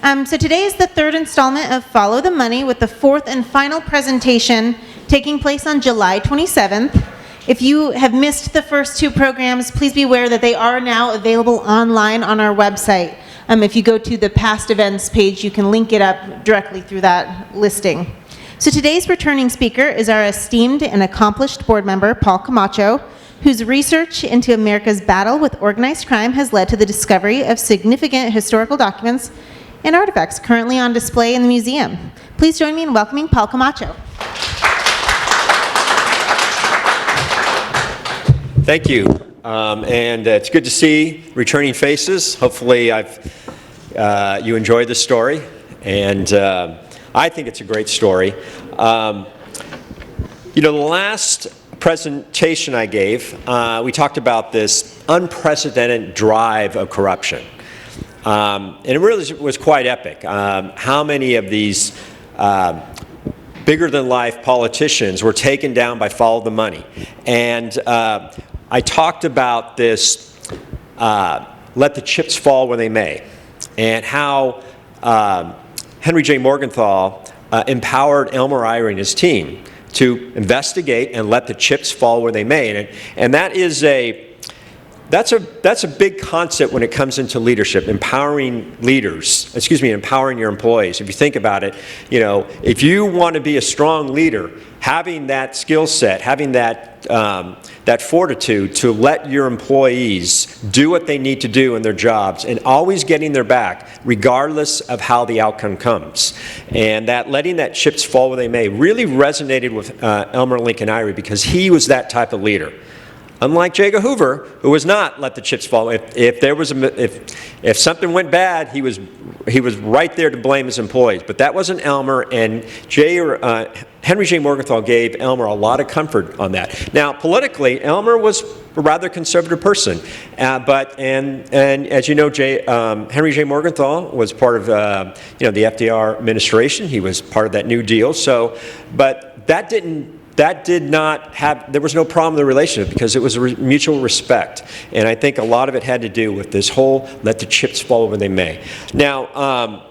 So today is the third installment of Follow the Money, with the fourth and final presentation taking place on July 27th. If you have missed the first two programs, please be aware that they are now available online on our website. If you go to the past events page, you can link it up directly through that listing. So today's returning speaker is our esteemed and accomplished board member, Paul Camacho, whose research into America's battle with organized crime has led to the discovery of significant historical documents and artifacts currently on display in the museum. Please join me in welcoming Paul Camacho. Thank you, and it's good to see returning faces. Hopefully you enjoyed this story, and I think it's a great story. The last presentation I gave, we talked about this unprecedented drive of corruption, and it really was quite epic. How many of these bigger-than-life politicians were taken down by follow the money? And I talked about this, let the chips fall where they may, and how Henry J. Morgenthau empowered Elmer R and his team to investigate and let the chips fall where they may. And that is that's a big concept when it comes into leadership, empowering your employees. If you think about it, if you want to be a strong leader, having that skill set, having that fortitude to let your employees do what they need to do in their jobs, and always getting their back regardless of how the outcome comes. And that letting that chips fall where they may really resonated with Elmer Lincoln Ivy, because he was that type of leader. Unlike Jago Hoover, who was not let the chips fall. If there was if something went bad, he was right there to blame his employees. But that wasn't Elmer, and Henry J. Morgenthau gave Elmer a lot of comfort on that. Now, politically, Elmer was a rather conservative person, but as you know, Henry J. Morgenthau was part of the FDR administration. He was part of that New Deal. But that did not have, there was no problem in the relationship, because it was a mutual respect. And I think a lot of it had to do with this whole let the chips fall where they may. Now,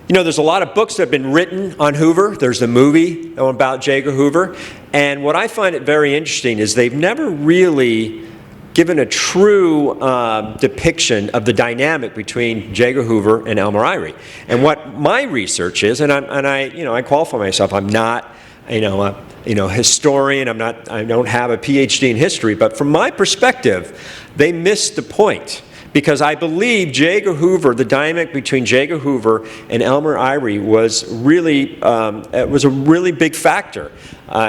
there's a lot of books that have been written on Hoover. There's the movie about Jago Hoover. And what I find it very interesting is they've never really given a true depiction of the dynamic between Jago Hoover and Elmore Ivy. And what my research is, and I qualify myself, I'm not a historian. I don't have a PhD in history, but from my perspective, they missed the point, because I believe Jago Hoover, the dynamic between Jago Hoover and Elmer Ivy was really a really big factor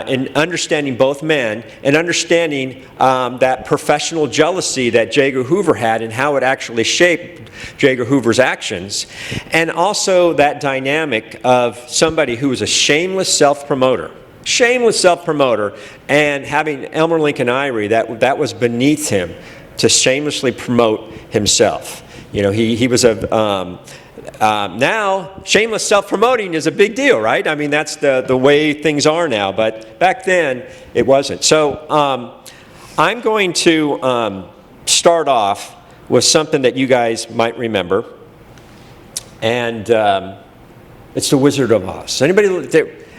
in understanding both men, and understanding that professional jealousy that Jago Hoover had, and how it actually shaped Jago Hoover's actions, and also that dynamic of somebody who was a shameless self-promoter, and having Elmer Lincoln Ivy, that was beneath him to shamelessly promote himself. He was now shameless self-promoting is a big deal, right? I mean, that's the way things are now, but back then it wasn't. So I'm going to start off with something that you guys might remember, and it's The Wizard of Oz.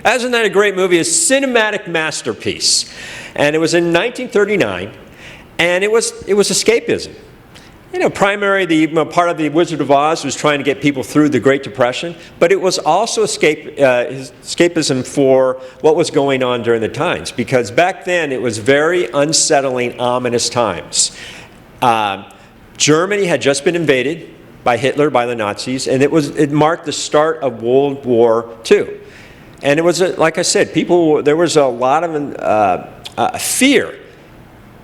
Isn't that a great movie? A cinematic masterpiece. And it was in 1939, and it was escapism. Primarily part of the Wizard of Oz was trying to get people through the Great Depression, but it was also escapism for what was going on during the times, because back then it was very unsettling, ominous times. Germany had just been invaded by Hitler, by the Nazis, and it marked the start of World War II. And it was, like I said, there was a lot of fear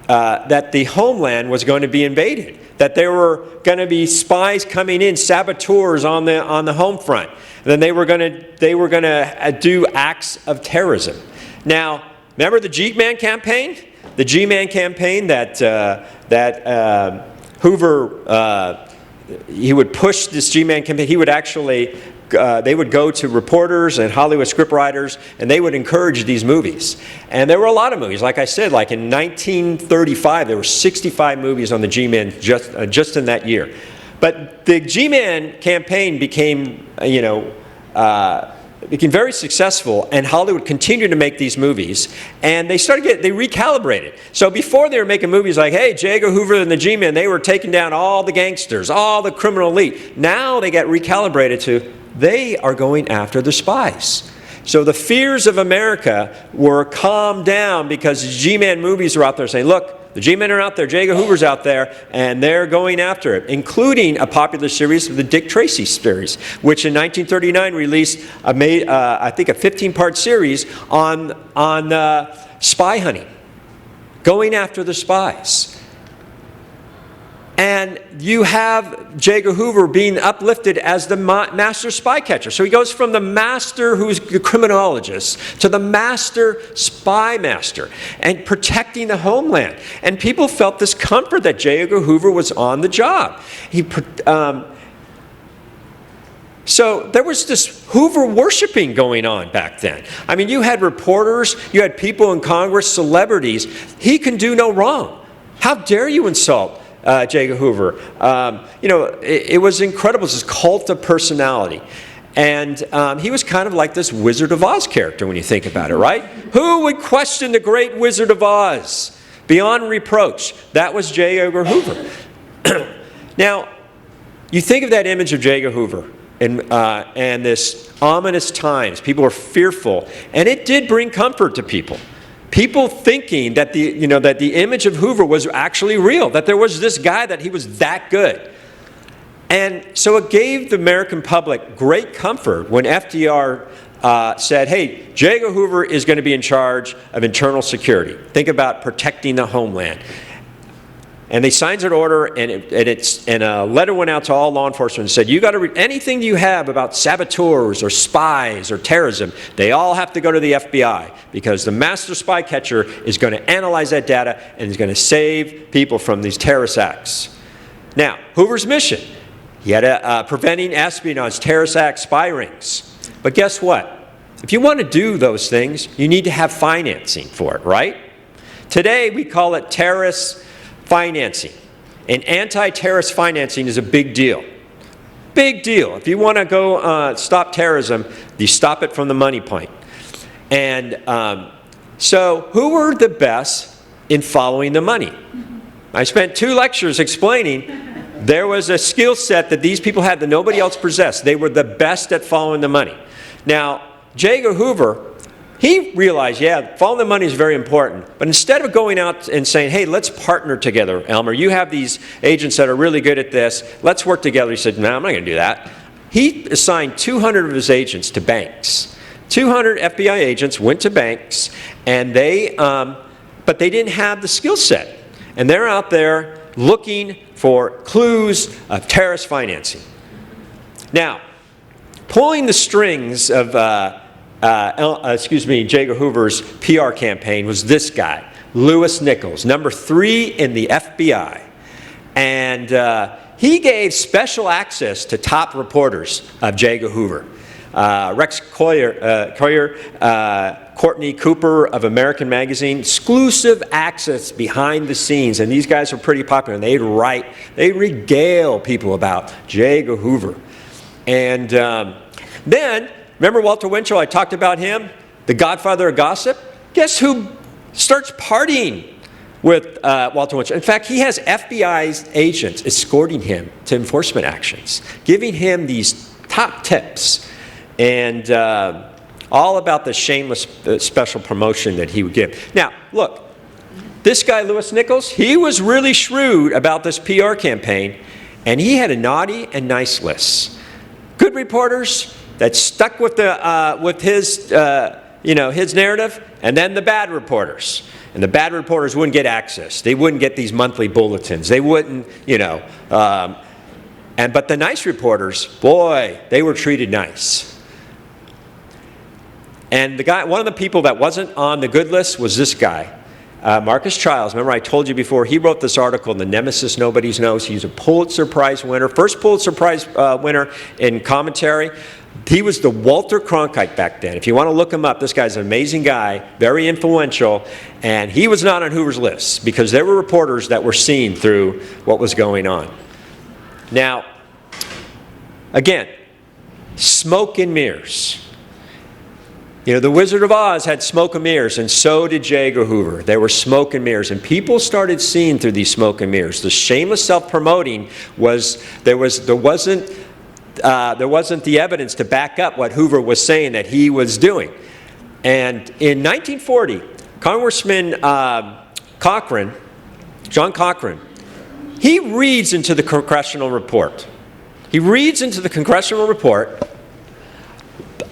that the homeland was going to be invaded, that there were going to be spies coming in, saboteurs on the home front. And then they were going to do acts of terrorism. Now, remember the GMan Campaign? The GMan Campaign that Hoover, he would push this GMan Campaign. He would actually they would go to reporters and Hollywood scriptwriters, and they would encourage these movies. And there were a lot of movies. Like I said, like in 1935, there were 65 movies on the GMan just in that year. But the GMan campaign became, became very successful, and Hollywood continued to make these movies, and they recalibrated. So before they were making movies like, hey, Jago Hoover and the G-Men, they were taking down all the gangsters, all the criminal elite. Now they got recalibrated to, they are going after the spies. So the fears of America were calmed down because G-Man movies are out there saying, look, the G-Men are out there, Jago Hoover's out there, and they're going after it, including a popular series, the Dick Tracy series, which in 1939 released, I think, a 15-part series on spy hunting, going after the spies. And you have Jago Hoover being uplifted as the master spy catcher. So he goes from the master who's the criminologist to the master spy master and protecting the homeland. And people felt this comfort that Jago Hoover was on the job. So there was this Hoover worshiping going on back then. I mean, you had reporters, you had people in Congress, celebrities. He can do no wrong. How dare you insult Jago Hoover? It was incredible. It was this cult of personality. And he was kind of like this Wizard of Oz character when you think about it, right? Who would question the great Wizard of Oz? Beyond reproach. That was Jago Hoover. Now, you think of that image of Jago Hoover and this ominous times. People were fearful. And it did bring comfort to people. People thinking that the image of Hoover was actually real, that there was this guy, that he was that good. And so it gave the American public great comfort when FDR said, hey, Jago Hoover is going to be in charge of internal security. Think about protecting the homeland. And they signed an order, and a letter went out to all law enforcement and said, you got to read anything you have about saboteurs or spies or terrorism, they all have to go to the FBI, because the master spy catcher is going to analyze that data and is going to save people from these terrorist acts. Now, Hoover's mission, he had preventing espionage, terrorist acts, spy rings. But guess what? If you want to do those things, you need to have financing for it, right? Today, we call it terrorist financing. And anti-terrorist financing is a big deal. Big deal. If you want to go stop terrorism, you stop it from the money point. And so who were the best in following the money? I spent 2 lectures explaining there was a skill set that these people had that nobody else possessed. They were the best at following the money. Now, Jago Hoover, he realized, yeah, following the money is very important. But instead of going out and saying, hey, let's partner together, Elmer, you have these agents that are really good at this, let's work together. He said, no, I'm not going to do that. He assigned 200 of his agents to banks. 200 FBI agents went to banks, and but they didn't have the skill set. And they're out there looking for clues of terrorist financing. Now, pulling the strings of Jago Hoover's PR campaign was this guy, Lewis Nichols, number 3 in the FBI. And he gave special access to top reporters of Jago Hoover. Rex Coyer, Courtney Cooper of American Magazine, exclusive access behind the scenes. And these guys were pretty popular. And they'd regale people about Jago Hoover. And then, remember Walter Winchell? I talked about him, the godfather of gossip. Guess who starts partying with Walter Winchell? In fact, he has FBI's agents escorting him to enforcement actions, giving him these top tips, and all about the shameless special promotion that he would give. Now, look, this guy, Lewis Nichols, he was really shrewd about this PR campaign, and he had a naughty and nice list. Good reporters that stuck with his narrative, and then the bad reporters. And the bad reporters wouldn't get access. They wouldn't get these monthly bulletins. They wouldn't, but the nice reporters, boy, they were treated nice. And one of the people that wasn't on the good list was this guy, Marcus Childs. Remember, I told you before, he wrote this article, The Nemesis Nobody Knows. He's a Pulitzer Prize winner, first Pulitzer Prize winner in commentary. He was the Walter Cronkite back then. If you want to look him up, this guy's an amazing guy, very influential, and he was not on Hoover's list because there were reporters that were seeing through what was going on. Now, again, smoke and mirrors. You know, the Wizard of Oz had smoke and mirrors, and so did Jago Hoover. There were smoke and mirrors, and people started seeing through these smoke and mirrors. The shameless self-promoting there wasn't the evidence to back up what Hoover was saying that he was doing. And in 1940, Congressman Cochran, John Cochran, he reads into the congressional report. He reads into the congressional report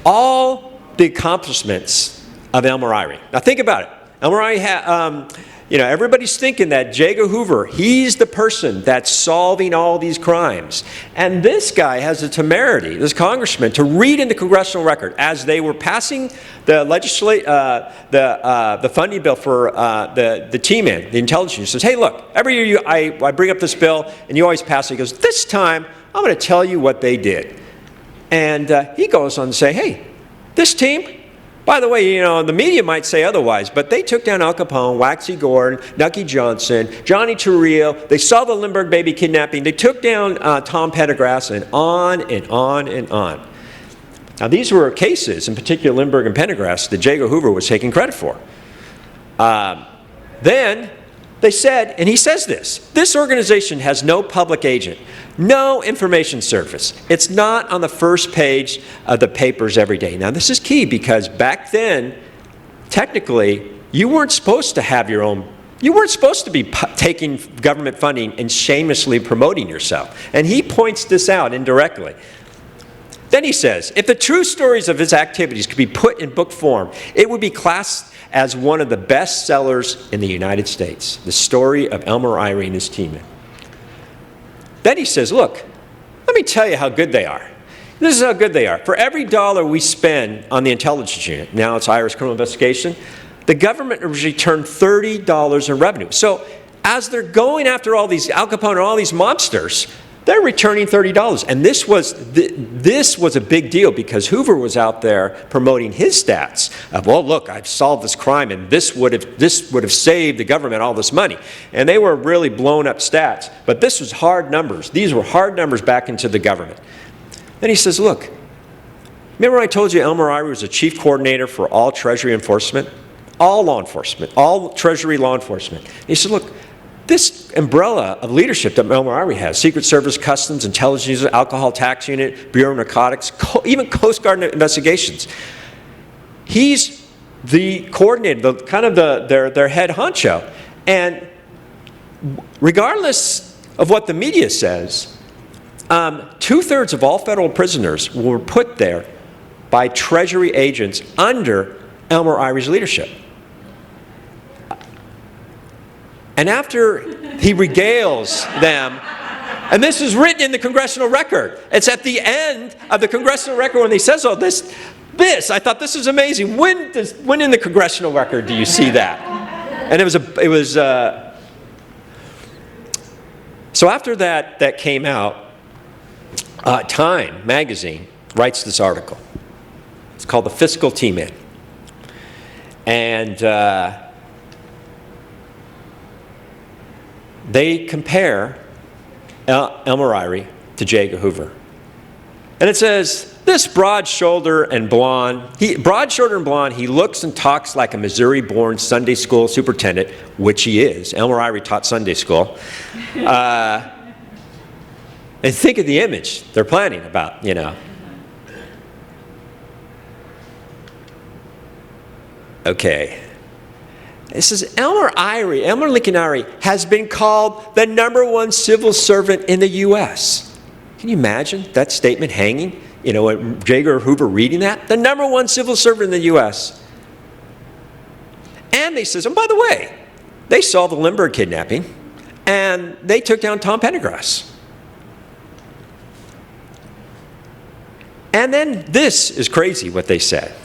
all the accomplishments of Elmer Ivy. Now think about it. Elmer Ivy you know, everybody's thinking that Jago Hoover, he's the person that's solving all these crimes. And this guy has the temerity, this congressman, to read in the congressional record as they were passing the the funding bill for the T-Man, the intelligence. He says, hey, look, every year I bring up this bill, and you always pass it. He goes, this time, I'm going to tell you what they did. And he goes on to say, hey, this team, by the way, you know, the media might say otherwise, but they took down Al Capone, Waxy Gordon, Nucky Johnson, Johnny Torrio. They saw the Lindbergh baby kidnapping. They took down Tom Pendergrass, and on and on and on. Now, these were cases, in particular Lindbergh and Pendergrass, that Jago Hoover was taking credit for. Then they said, and he says this organization has no public agent, no information service. It's not on the first page of the papers every day. Now, this is key because back then, technically, you weren't supposed to have your own, you weren't supposed to be taking government funding and shamelessly promoting yourself. And he points this out indirectly. Then he says, if the true stories of his activities could be put in book form, it would be classed as one of the best sellers in the United States. The story of Elmer Ivy and his team. Then he says, look, let me tell you how good they are. This is how good they are. For every dollar we spend on the intelligence unit, now it's Irish criminal investigation, the government has returned $30 in revenue. So as they're going after all these Al Capone and all these mobsters, they're returning $30. And this was a big deal because Hoover was out there promoting his stats of, well, look, I've solved this crime, and this would have saved the government all this money. And they were really blown up stats. But this was hard numbers. These were hard numbers back into the government. Then he says, look, remember I told you Elmer Ivy was the chief coordinator for all Treasury enforcement? All law enforcement, all Treasury law enforcement. And he said, look, this umbrella of leadership that Elmer Ivy has, Secret Service, Customs, Intelligence, Alcohol Tax Unit, Bureau of Narcotics, even Coast Guard investigations. He's the coordinator, their head honcho. And regardless of what the media says, 2/3 of all federal prisoners were put there by Treasury agents under Elmer Ivy's leadership. And after he regales them, and this is written in the congressional record. It's at the end of the congressional record when he says, oh, this, I thought this is amazing. When in the congressional record do you see that? And so after that came out, Time magazine writes this article. It's called The Fiscal Team. And they compare Elmer Ivy to Jago Hoover. And it says, this broad-shouldered and blonde, he looks and talks like a Missouri-born Sunday school superintendent, which he is. Elmer Ivy taught Sunday school. And think of the image they're planning about, you know. Okay. It says, Elmer Lincoln Ivy has been called the #1 civil servant in the U.S. Can you imagine that statement hanging? You know, Jago Hoover reading that? The #1 civil servant in the U.S. And they says, and by the way, they solved the Lindbergh kidnapping, and they took down Tom Pendergrass. And then this is crazy what they said.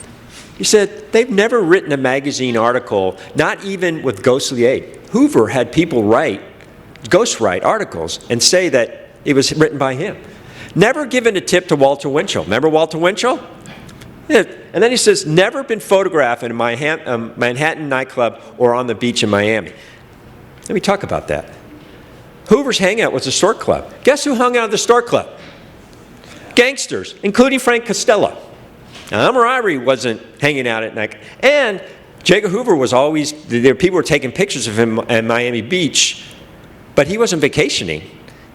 He said, they've never written a magazine article, not even with ghostly aid. Hoover had people ghostwrite articles and say that it was written by him. Never given a tip to Walter Winchell. Remember Walter Winchell? Yeah. And then he says, never been photographed in a Manhattan nightclub or on the beach in Miami. Let me talk about that. Hoover's hangout was a Stork Club. Guess who hung out at the Stork Club? Gangsters, including Frank Costello. Now, Elmer Ivy wasn't hanging out at night. And Jago Hoover was always, people were taking pictures of him at Miami Beach, but he wasn't vacationing.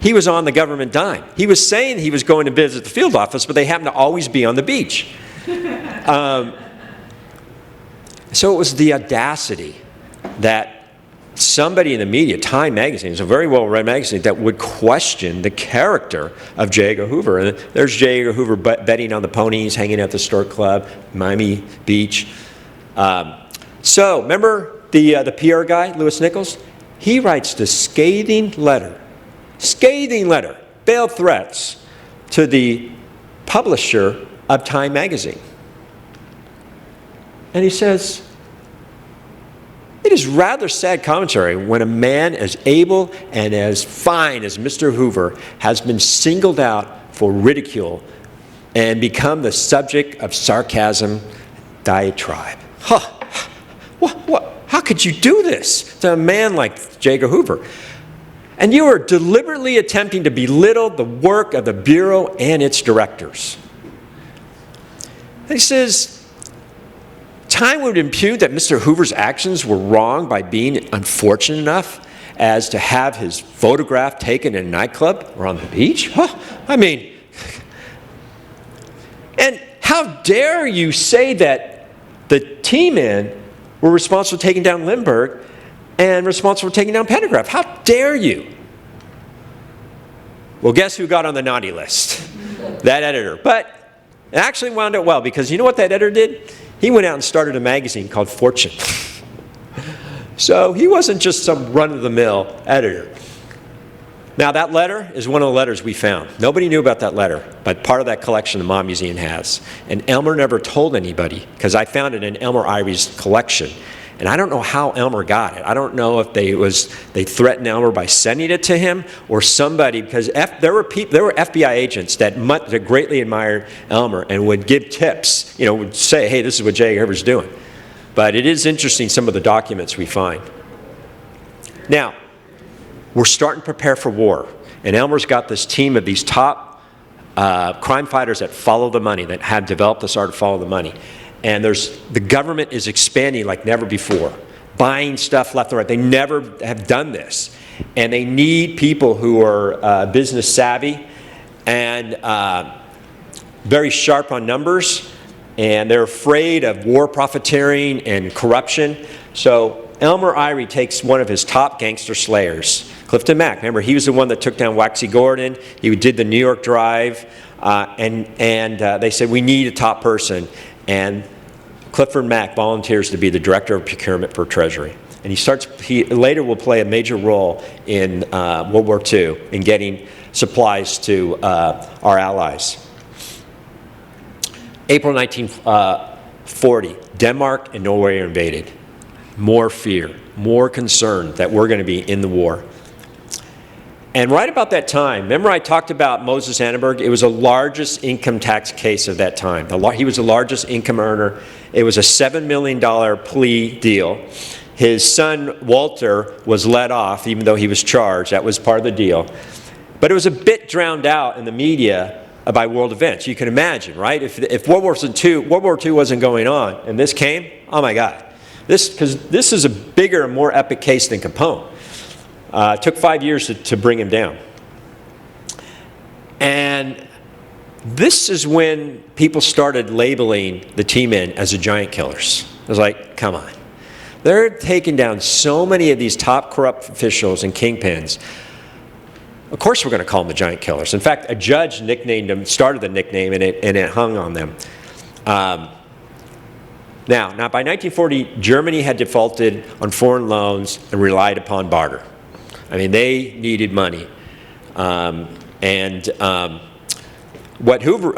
He was on the government dime. He was saying he was going to visit the field office, but they happened to always be on the beach. So it was the audacity that somebody in the media, Time magazine, it's a very well-read magazine, that would question the character of Jago Hoover. And there's Jago Hoover betting on the ponies, hanging at the Stork Club, Miami Beach. So remember the PR guy, Lewis Nichols? He writes the scathing letter, veiled threats to the publisher of Time magazine. And he says, it is rather sad commentary when a man as able and as fine as Mr. Hoover has been singled out for ridicule and become the subject of sarcasm, diatribe. What? How could you do this to a man like Jago Hoover? And you are deliberately attempting to belittle the work of the Bureau and its directors. He says, Time would impute that Mr. Hoover's actions were wrong by being unfortunate enough as to have his photograph taken in a nightclub or on the beach? I mean, and how dare you say that the T-men were responsible for taking down Lindbergh and responsible for taking down Pendergraph? How dare you? Well, guess who got on the naughty list? That editor. But it actually wound up well, because you know what that editor did? He went out and started a magazine called Fortune. So he wasn't just some run-of-the-mill editor. Now, that letter is one of the letters we found. Nobody knew about that letter, but part of that collection the Mom Museum has. And Elmer never told anybody, because I found it in Elmer Ivy's collection. And I don't know how Elmer got it. I don't know if they threatened Elmer by sending it to him, or somebody, because there were FBI agents that greatly admired Elmer and would give tips, would say, hey, this is what Jago Hoover's doing. But it is interesting, some of the documents we find. Now, we're starting to prepare for war. And Elmer's got this team of these top crime fighters that follow the money, that have developed this art to follow the money. And the government is expanding like never before, buying stuff left and right. They never have done this. And they need people who are business savvy and very sharp on numbers. And they're afraid of war profiteering and corruption. So Elmer Ivy takes one of his top gangster slayers, Clifton Mack. Remember, he was the one that took down Waxy Gordon. He did the New York Drive. And they said, we need a top person. And Clifford Mack volunteers to be the director of procurement for Treasury. And he later will play a major role in World War II in getting supplies to our allies. April 1940, Denmark and Norway are invaded. More fear, more concern that we're going to be in the war. And right about that time, remember I talked about Moses Annenberg? It was the largest income tax case of that time. He was the largest income earner. It was a $7 million plea deal. His son, Walter, was let off, even though he was charged. That was part of the deal. But it was a bit drowned out in the media by world events. You can imagine, right? If World War II wasn't going on and this came, oh my God. Because this is a bigger and more epic case than Capone. It took 5 years to bring him down. And this is when people started labeling the T-men as the giant killers. It was like, come on. They're taking down so many of these top corrupt officials and kingpins. Of course we're going to call them the giant killers. In fact, a judge nicknamed them, started the nickname, and it hung on them. Now, by 1940, Germany had defaulted on foreign loans and relied upon barter. I mean, they needed money. What Hitler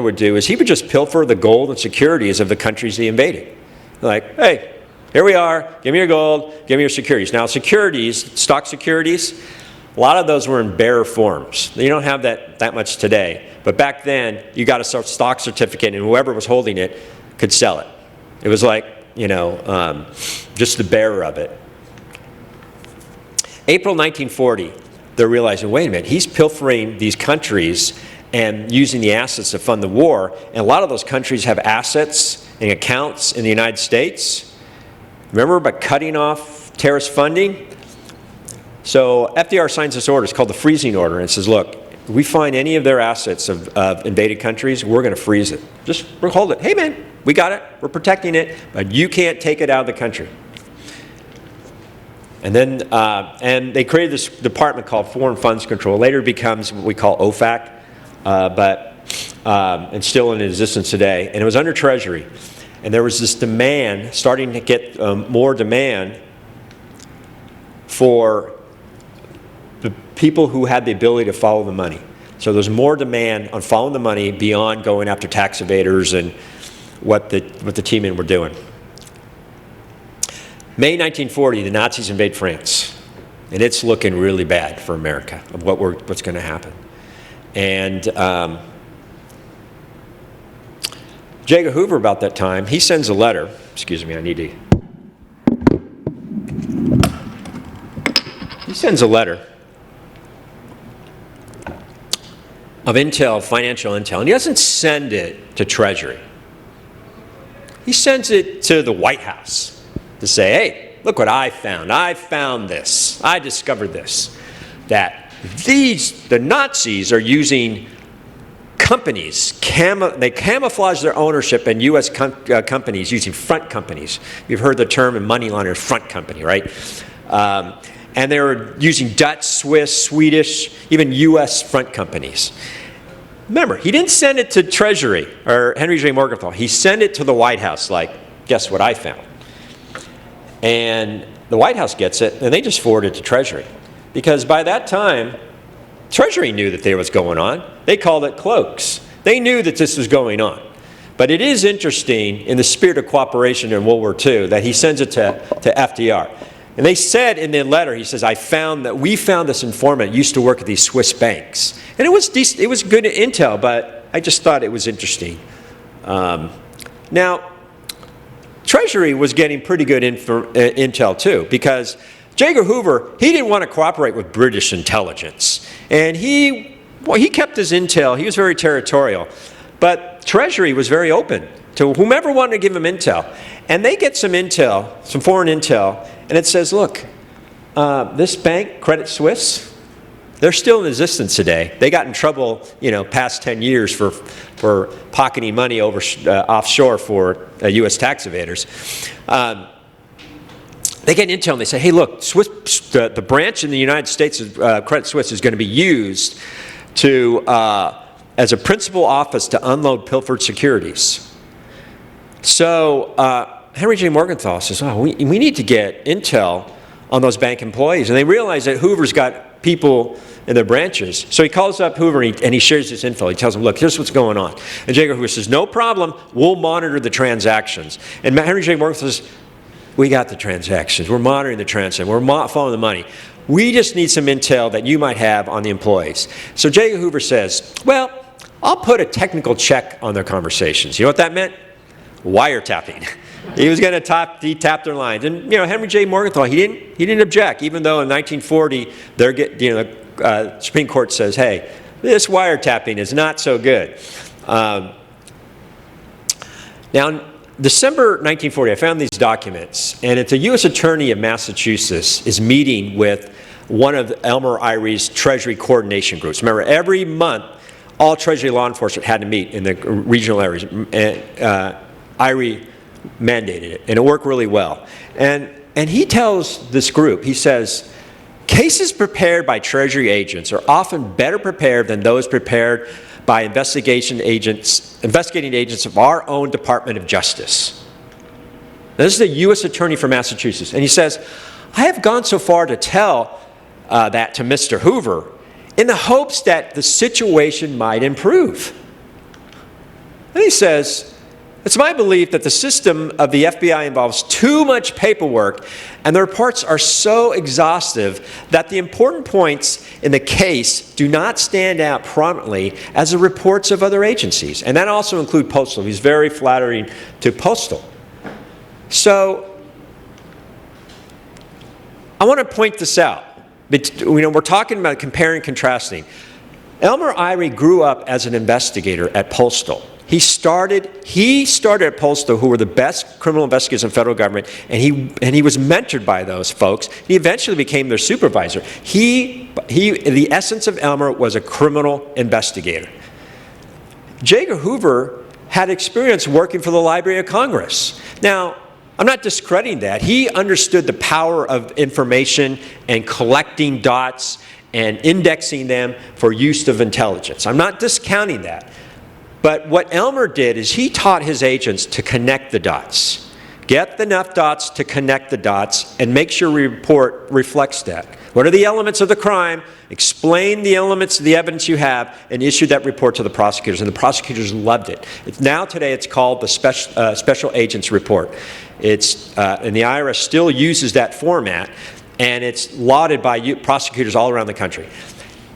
would do is he would just pilfer the gold and securities of the countries he invaded. Like, hey, here we are, give me your gold, give me your securities. Now, securities, stock securities, a lot of those were in bearer forms. You don't have that much today. But back then, you got a stock certificate, and whoever was holding it could sell it. It was like, just the bearer of it. April 1940, they're realizing, wait a minute, he's pilfering these countries and using the assets to fund the war. And a lot of those countries have assets and accounts in the United States. Remember about cutting off terrorist funding? So FDR signs this order. It's called the freezing order. And it says, look, if we find any of their assets of invaded countries, we're going to freeze it. Just hold it. Hey, man, we got it. We're protecting it. But you can't take it out of the country. And then and they created this department called Foreign Funds Control. Later becomes what we call OFAC, and still in existence today. And it was under Treasury. And there was this demand, starting to get more demand for the people who had the ability to follow the money. So there's more demand on following the money beyond going after tax evaders and what the T-men were doing. May 1940, the Nazis invade France. And it's looking really bad for America of what's going to happen. And Jago Hoover, about that time, he sends a letter. Excuse me, I need to. He sends a letter of intel, financial intel, and he doesn't send it to Treasury. He sends it to the White House to say, hey, look what I found. I found this. I discovered this. That the Nazis are using companies, they camouflage their ownership in U.S. companies using front companies. You've heard the term in money laundering, front company, right? And they were using Dutch, Swiss, Swedish, even U.S. front companies. Remember, he didn't send it to Treasury or Henry J. Morgenthau. He sent it to the White House like, guess what I found? And the White House gets it, and they just forward it to Treasury. Because by that time, Treasury knew that there was going on. They called it cloaks. They knew that this was going on. But it is interesting, in the spirit of cooperation in World War II, that he sends it to FDR. And they said in the letter, he says, we found this informant used to work at these Swiss banks. And it was decent, it was good intel, but I just thought it was interesting. Now, Treasury was getting pretty good intel too, because Jago Hoover, he didn't want to cooperate with British intelligence. And he kept his intel, he was very territorial. But Treasury was very open to whomever wanted to give him intel. And they get some intel, some foreign intel, and it says, look, this bank, Credit Suisse, they're still in existence today. They got in trouble, past 10 years for pocketing money offshore for U.S. tax evaders. They get intel and they say, hey, look, the branch in the United States of Credit Suisse is going to be used to as a principal office to unload pilfered securities. So Henry J. Morgenthau says, we need to get intel on those bank employees. And they realize that Hoover's got people in their branches. So he calls up Hoover and he shares this info. He tells him, look, here's what's going on. And Jago Hoover says, no problem, we'll monitor the transactions. And Henry J. Morgenthau says, we got the transactions. We're monitoring the transactions. We're following the money. We just need some intel that you might have on the employees. So Jago Hoover says, well, I'll put a technical check on their conversations. You know what that meant? Wiretapping. He was going to tap their lines. And, Henry J. Morgenthau, he didn't object, even though in 1940, the Supreme Court says, hey, this wiretapping is not so good. Now, in December 1940, I found these documents, and it's a U.S. Attorney of Massachusetts is meeting with one of Elmer Ivy's Treasury coordination groups. Remember, every month, all Treasury law enforcement had to meet in the regional areas. Ivy mandated it, and it worked really well. And he tells this group, he says, cases prepared by Treasury agents are often better prepared than those prepared by investigating agents of our own Department of Justice. Now, this is the U.S. Attorney for Massachusetts, and he says, I have gone so far to tell that to Mr. Hoover in the hopes that the situation might improve. And he says, it's my belief that the system of the FBI involves too much paperwork and the reports are so exhaustive that the important points in the case do not stand out prominently as the reports of other agencies. And that also includes Postal. He's very flattering to Postal. So I want to point this out. we're talking about comparing and contrasting. Elmer Ivy grew up as an investigator at Postal. He started at Postal, who were the best criminal investigators in federal government, and he was mentored by those folks. He eventually became their supervisor. The essence of Elmer was a criminal investigator. Jago Hoover had experience working for the Library of Congress. Now, I'm not discrediting that. He understood the power of information and collecting dots and indexing them for use of intelligence. I'm not discounting that. But what Elmer did is he taught his agents to connect the dots. Get enough dots to connect the dots and make sure your report reflects that. What are the elements of the crime? Explain the elements of the evidence you have and issue that report to the prosecutors. And the prosecutors loved it. Today it's called the Special Agents Report. And the IRS still uses that format, and it's lauded by prosecutors all around the country.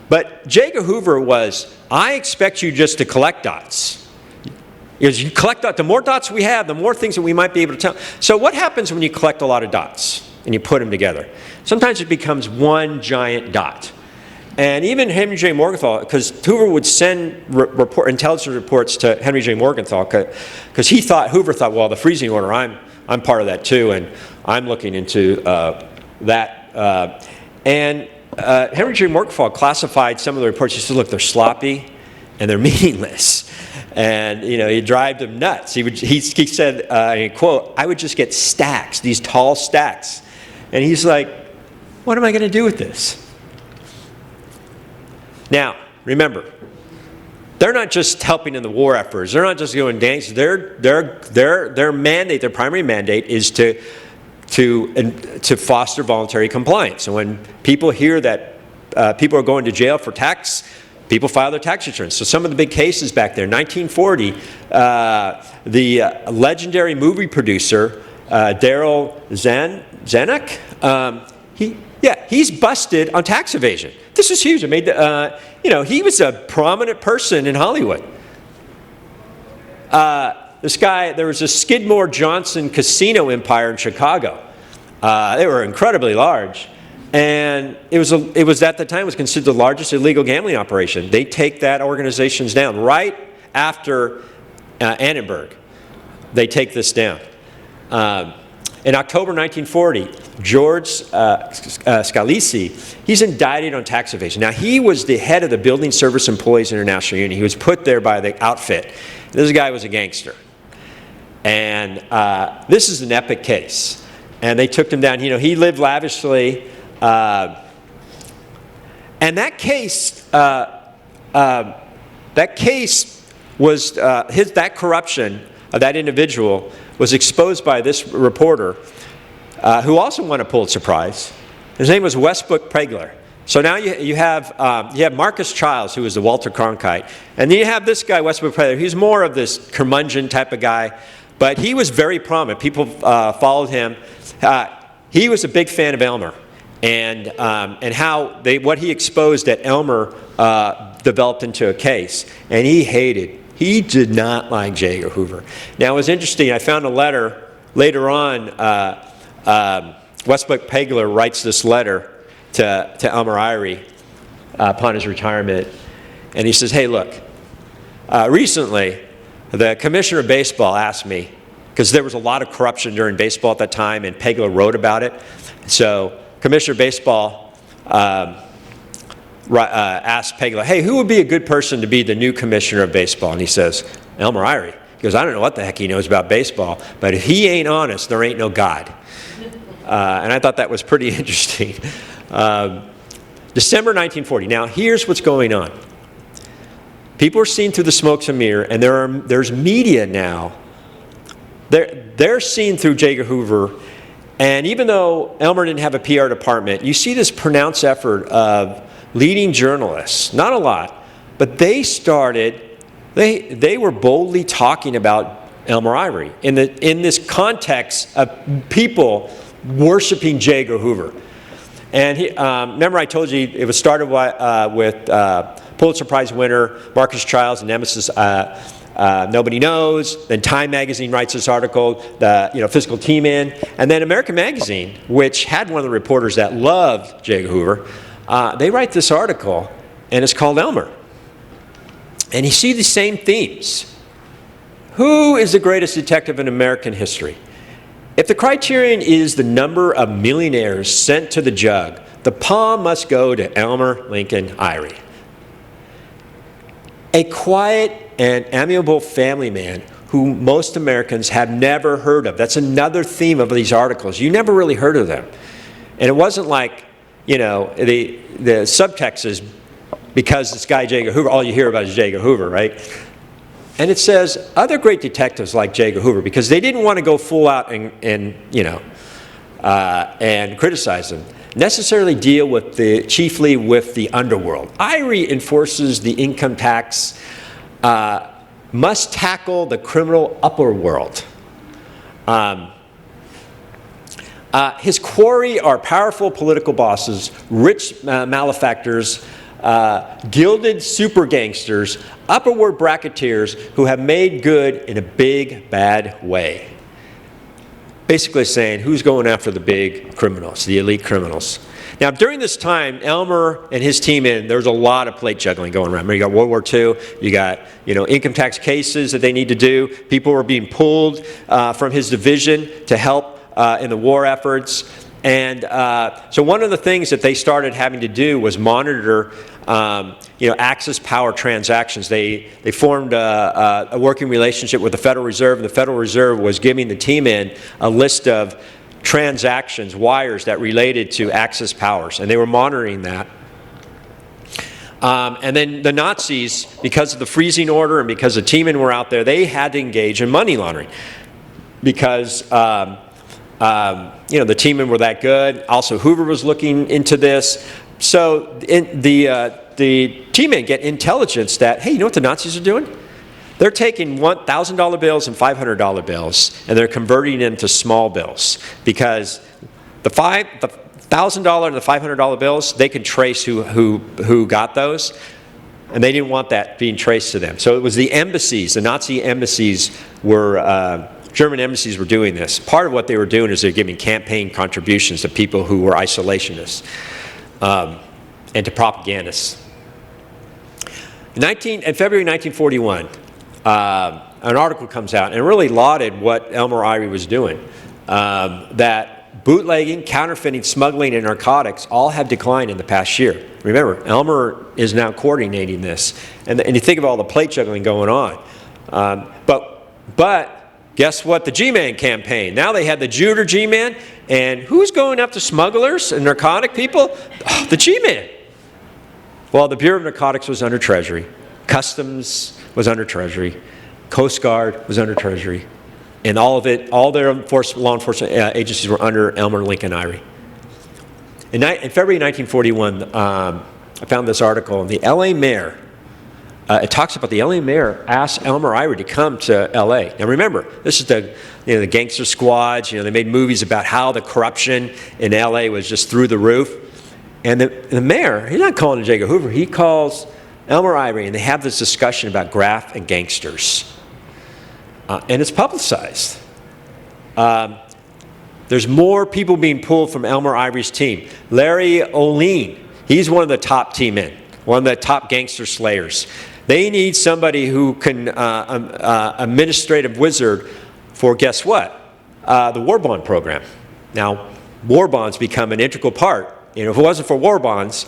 But Jigga Hoover was, I expect you just to collect dots. Because you collect dots, the more dots we have, the more things that we might be able to tell. So what happens when you collect a lot of dots and you put them together? Sometimes it becomes one giant dot. And even Henry J. Morgenthau, because Hoover would send intelligence reports to Henry J. Morgenthau, because Hoover thought, well, the freezing order, I'm part of that too, and I'm looking into that. Henry J. Morgenthau classified some of the reports. He said, look, they're sloppy and they're meaningless. And, it drive him nuts. He said, and quote, I would just get stacks, these tall stacks. And he's like, what am I going to do with this? Now, remember, they're not just helping in the war efforts. They're not just going dancing. Their mandate, their primary mandate is to foster voluntary compliance. And when people hear that people are going to jail for tax, people file their tax returns. So some of the big cases back there, 1940, the legendary movie producer, Daryl Zanuck, he's busted on tax evasion. This is huge. It made he was a prominent person in Hollywood. This guy, there was a Skidmore Johnson casino empire in Chicago. They were incredibly large. And it was at the time was considered the largest illegal gambling operation. They take that organizations down right after Annenberg. They take this down. In October 1940, George Scalisi, he's indicted on tax evasion. Now, he was the head of the Building Service Employees International Union. He was put there by the outfit. This guy was a gangster. And this is an epic case. And they took him down. He lived lavishly. And that case was, that corruption of that individual was exposed by this reporter who also won a Pulitzer Prize. His name was Westbrook Pegler. So now you have Marcus Childs, who was the Walter Cronkite, and then you have this guy, Westbrook Pegler. He's more of this curmudgeon type of guy, but he was very prominent. People followed him. He was a big fan of Elmer, and how what he exposed at Elmer developed into a case, and he did not like Jago Hoover. Now, it was interesting. I found a letter later on. Westbrook Pegler writes this letter to Elmore Ivy upon his retirement, and he says, hey, look, recently the commissioner of baseball asked me, because there was a lot of corruption during baseball at that time, and Pegler wrote about it. So Commissioner of Baseball asked Pegler, hey, who would be a good person to be the new commissioner of baseball? And he says, Elmer Ivy. He goes, I don't know what the heck he knows about baseball, but if he ain't honest, there ain't no God. And I thought that was pretty interesting. December 1940. Now, here's what's going on. People are seeing through the smoke and mirror, and there's media now. They're seeing through Jigga Hoover, and even though Elmer didn't have a PR department, you see this pronounced effort of leading journalists, not a lot, but they were boldly talking about Elmer Ivy in this context of people worshiping Jago Hoover. And remember I told you it was started with Pulitzer Prize winner Marcus Childs and nemesis nobody knows. Then Time magazine writes this article, the Fiscal Team in, and then American Magazine, which had one of the reporters that loved Jago Hoover, they write this article, and it's called Elmer. And you see the same themes. Who is the greatest detective in American history? If the criterion is the number of millionaires sent to the jug, the palm must go to Elmer Lincoln Ivy. A quiet and amiable family man who most Americans have never heard of. That's another theme of these articles. You never really heard of them. And it wasn't like, the subtext is because this guy Jago Hoover, all you hear about is Jago Hoover, right? And it says other great detectives like Jago Hoover, because they didn't want to go full out and criticize them, necessarily deal with chiefly with the underworld. Ivy enforces the income tax, must tackle the criminal upper world. His quarry are powerful political bosses, rich malefactors, gilded super gangsters, upper-world racketeers who have made good in a big, bad way. Basically saying, who's going after the big criminals, the elite criminals? Now, during this time, Elmer and his team there was a lot of plate juggling going around. Remember, you got World War II, you got, income tax cases that they need to do. People were being pulled from his division to help in the war efforts. And so one of the things that they started having to do was monitor, Axis power transactions. They formed a working relationship with the Federal Reserve, and the Federal Reserve was giving the team a list of transactions, wires that related to Axis powers, and they were monitoring that. And then the Nazis, because of the freezing order and because the teammen were out there, they had to engage in money laundering because the teammen were that good. Also, Hoover was looking into this. So the teammen get intelligence that, hey, you know what the Nazis are doing? They're taking $1,000 bills and $500 bills, and they're converting them to small bills because the $1,000 and the $500 bills, they can trace who got those, and they didn't want that being traced to them. So it was the embassies, the Nazi embassies were. German embassies were doing this. Part of what they were doing is they're giving campaign contributions to people who were isolationists and to propagandists. In February 1941, an article comes out and really lauded what Elmer Ivy was doing, that bootlegging, counterfeiting, smuggling, and narcotics all have declined in the past year. Remember, Elmer is now coordinating this. And you think of all the plate juggling going on. But guess what? The GMan Campaign. Now they had the Judah GMan, and who's going after smugglers and narcotic people? Oh, the GMan. Well, the Bureau of Narcotics was under Treasury. Customs was under Treasury. Coast Guard was under Treasury. And all their law enforcement agencies were under Elmer Lincoln Ivy. In February 1941, I found this article, and the LA mayor, it talks about the LA mayor asked Elmer Ivy to come to LA. Now remember, this is the gangster squads. They made movies about how the corruption in LA was just through the roof. And the mayor, he's not calling Jago Hoover, he calls Elmer Ivy, and they have this discussion about graft and gangsters. And it's publicized. There's more people being pulled from Elmer Ivy's team. Larry O'Lean, he's one of the top team men, one of the top gangster slayers. They need somebody who can, administrative wizard for, guess what? The war bond program. Now, war bonds become an integral part. If it wasn't for war bonds,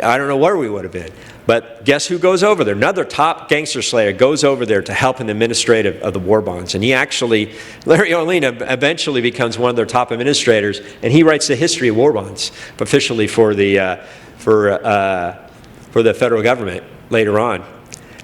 I don't know where we would have been. But guess who goes over there? Another top gangster slayer goes over there to help in the administrative of the war bonds. And Larry O'Lean eventually becomes one of their top administrators, and he writes the history of war bonds officially for the federal government later on.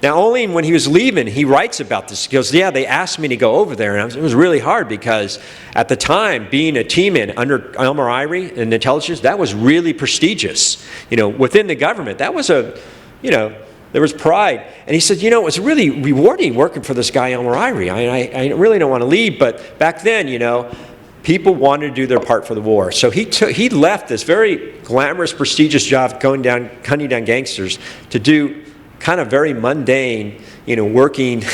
Now, O'Lean, when he was leaving, he writes about this. He goes, yeah, they asked me to go over there, and it was really hard because at the time, being a teamman under Elmer Ivy in intelligence, that was really prestigious. Within the government, that was there was pride. And he said, it was really rewarding working for this guy, Elmer Ivy. I really don't want to leave, but back then, people wanted to do their part for the war. So he left this very glamorous, prestigious job hunting down gangsters to do kind of very mundane, working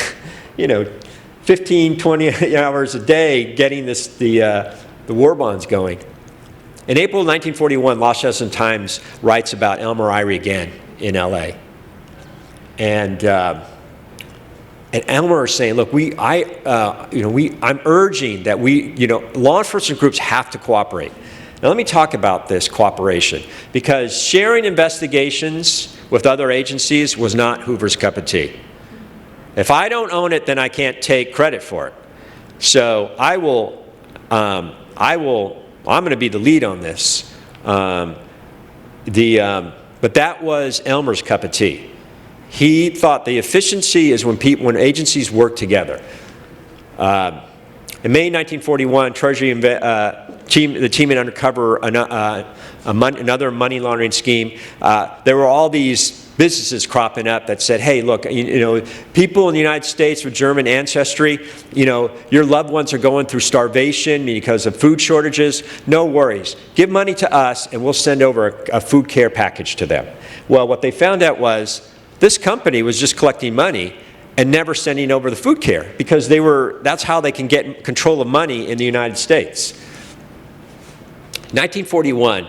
15, 20 hours a day getting the war bonds going. In April 1941, Los Angeles Times writes about Elmer Ivy again in L.A. And Elmer is saying, look, I'm urging that law enforcement groups have to cooperate. Now let me talk about this cooperation, because sharing investigations with other agencies was not Hoover's cup of tea. If I don't own it, then I can't take credit for it. So I'm going to be the lead on this. But that was Elmer's cup of tea. He thought the efficiency is when agencies work together. In May 1941, Treasury the team had uncovered another money laundering scheme. There were all these businesses cropping up that said, hey, look, people in the United States with German ancestry, your loved ones are going through starvation because of food shortages. No worries. Give money to us and we'll send over a food care package to them. Well, what they found out was this company was just collecting money and never sending over the food care, because that's how they can get control of money in the United States. 1941,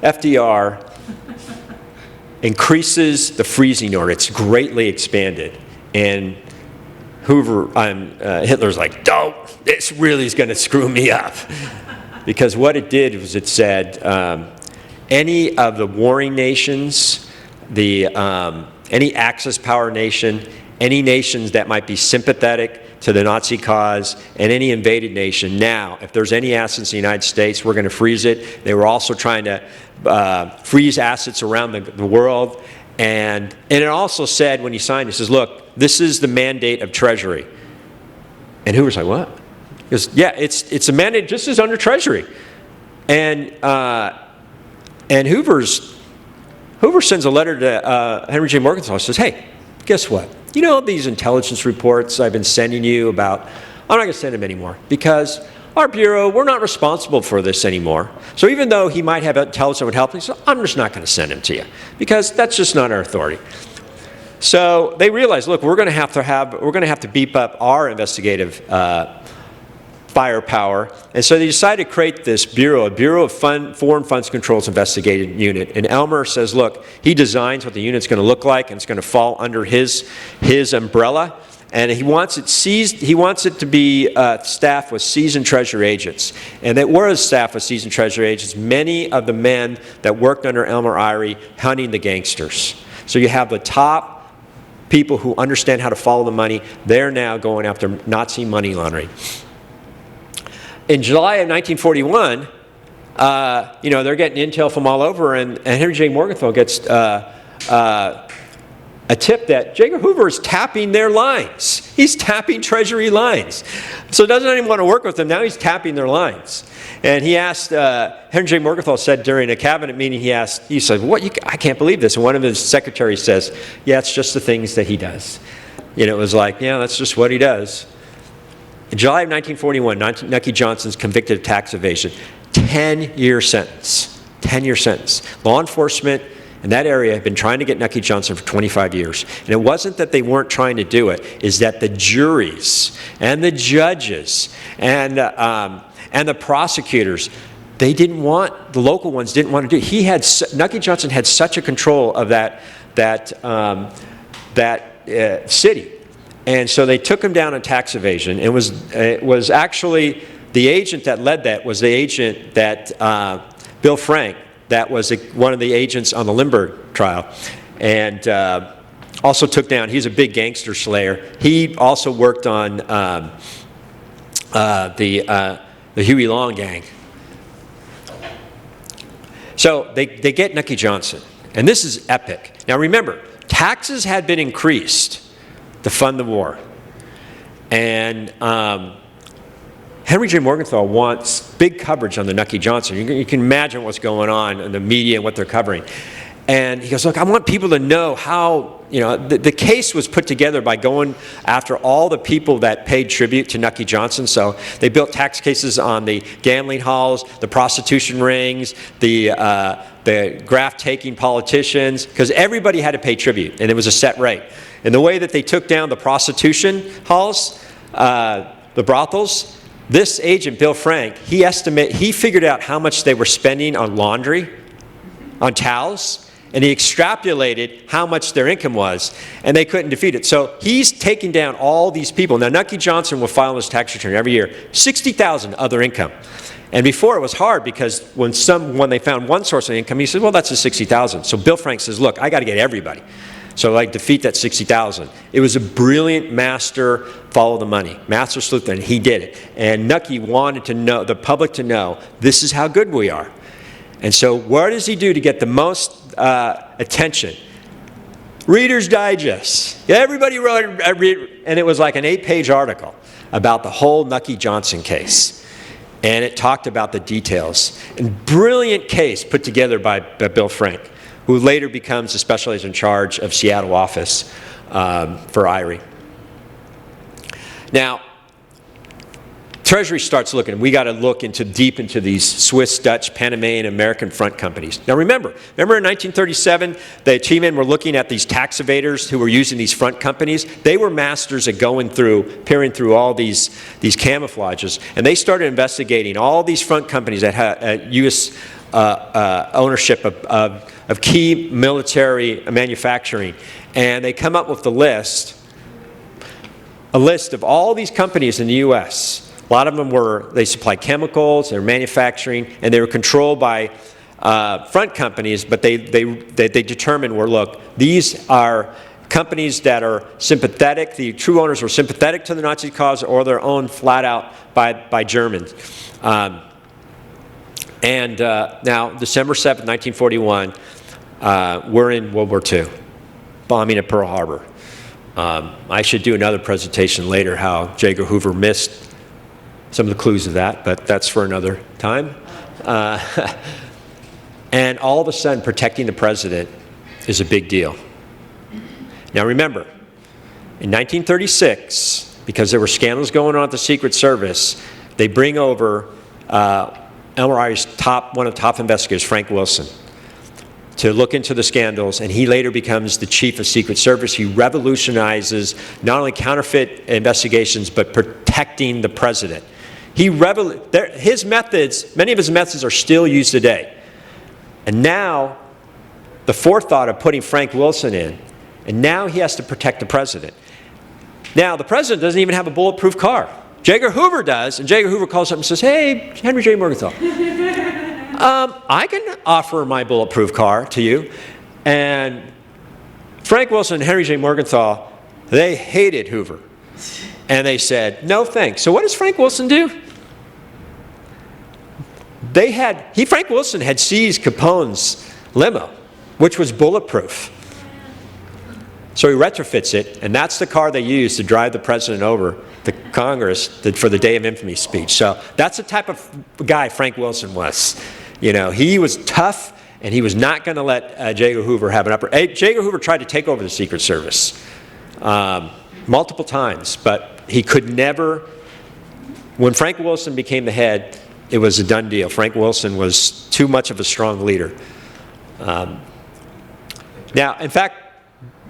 FDR increases the freezing order. It's greatly expanded. And Hitler's like, don't, this really is going to screw me up. Because what it did was it said, any of the warring nations, any Axis power nation, any nations that might be sympathetic to the Nazi cause, and any invaded nation, now, if there's any assets in the United States, we're going to freeze it. They were also trying to freeze assets around the world. And it also said, when he signed, it says, look, this is the mandate of Treasury. And Hoover's like, what? He goes, yeah, it's a mandate just as under Treasury. And Hoover sends a letter to Henry J. Morgenthau and says, hey, guess what? You know these intelligence reports I've been sending you about? I'm not going to send them anymore, because our bureau, we're not responsible for this anymore. So even though he might have intelligence that would help, he said, I'm just not going to send them to you, because that's just not our authority. So they realized, look, we're going to have to beef up our investigative firepower. And so they decided to create this bureau, a Bureau of Foreign Funds Control's investigative unit. And Elmer says, look, he designs what the unit's going to look like, and it's going to fall under his umbrella. And he wants it to be staffed with seasoned Treasury agents. And it was staffed with seasoned Treasury agents, many of the men that worked under Elmer Ivy hunting the gangsters. So you have the top people who understand how to follow the money. They're now going after Nazi money laundering. In July of 1941, they're getting intel from all over, and Henry J. Morgenthau gets a tip that Jago Hoover is tapping their lines. He's tapping Treasury lines. So doesn't anyone want to work with them? Now he's tapping their lines. And he asked, Henry J. Morgenthau said during a cabinet meeting, he said, I can't believe this. And one of his secretaries says, yeah, it's just the things that he does. It was like, yeah, that's just what he does. In July of 1941, Nucky Johnson's convicted of tax evasion. 10-year sentence. 10-year sentence. Law enforcement in that area had been trying to get Nucky Johnson for 25 years. And it wasn't that they weren't trying to do it, is that the juries and the judges and the prosecutors, the local ones didn't want to do it. Nucky Johnson had such a control of that city. And so they took him down on tax evasion. It was actually the agent that led that was the agent that Bill Frank, that was one of the agents on the Lindbergh trial, and also took down. He's a big gangster slayer. He also worked on the Huey Long gang. So they get Nucky Johnson, and this is epic. Now remember, taxes had been increased to fund the war. And Henry J. Morgenthau wants big coverage on the Nucky Johnson. You can imagine what's going on in the media and what they're covering. And he goes, look, I want people to know how, the case was put together by going after all the people that paid tribute to Nucky Johnson. So they built tax cases on the gambling halls, the prostitution rings, the graft-taking politicians, because everybody had to pay tribute, and it was a set rate. And the way that they took down the prostitution halls, the brothels, this agent, Bill Frank, he figured out how much they were spending on laundry, on towels, and he extrapolated how much their income was, and they couldn't defeat it. So he's taking down all these people. Now, Nucky Johnson will file his tax return every year, $60,000 other income. And before it was hard because when they found one source of income, he said, well, that's the $60,000. So Bill Frank says, look, I got to get everybody. So defeat that $60,000. It was a brilliant master follow the money, master sleuth, and he did it. And Nucky wanted the public to know, this is how good we are. And so what does he do to get the most attention? Reader's Digest. Everybody wrote it, and it was like an 8-page article about the whole Nucky Johnson case. And it talked about the details. And brilliant case put together by Bill Frank, who later becomes the special agent in charge of Seattle office for Ivy. Now, Treasury starts looking. We got to look deep into these Swiss, Dutch, Panamanian, American front companies. Now remember in 1937, the GMan were looking at these tax evaders who were using these front companies. They were masters at peering through all these camouflages, and they started investigating all these front companies that had U.S. Ownership of key military manufacturing, and they come up with a list of all these companies in the U.S. A lot of them they supplied chemicals, they were manufacturing, and they were controlled by front companies, but they determined, look, these are companies that are sympathetic, the true owners were sympathetic to the Nazi cause, or they're owned flat out by Germans. Now, December 7th, 1941, we're in World War II, bombing at Pearl Harbor. I should do another presentation later how Jago Hoover missed some of the clues of that, but that's for another time. And all of a sudden, protecting the president is a big deal. Now remember, in 1936, because there were scandals going on at the Secret Service, they bring over Elmore Ivy's one of the top investigators, Frank Wilson, to look into the scandals, and he later becomes the chief of Secret Service. He revolutionizes not only counterfeit investigations, but protecting the president. His methods, many of his methods are still used today. And now, the forethought of putting Frank Wilson in, and now he has to protect the president. Now, the president doesn't even have a bulletproof car. Edgar Hoover does, and Edgar Hoover calls up and says, hey, Henry J. Morgenthau, I can offer my bulletproof car to you. And Frank Wilson and Henry J. Morgenthau, they hated Hoover. And they said, no thanks. So what does Frank Wilson do? Frank Wilson had seized Capone's limo, which was bulletproof. So he retrofits it, and that's the car they use to drive the president over to Congress for the Day of Infamy speech. So that's the type of guy Frank Wilson was. He was tough, and he was not going to let Jago Hoover have an upper. Jago Hoover tried to take over the Secret Service multiple times, but he could never. When Frank Wilson became the head, it was a done deal. Frank Wilson was too much of a strong leader. Now, in fact,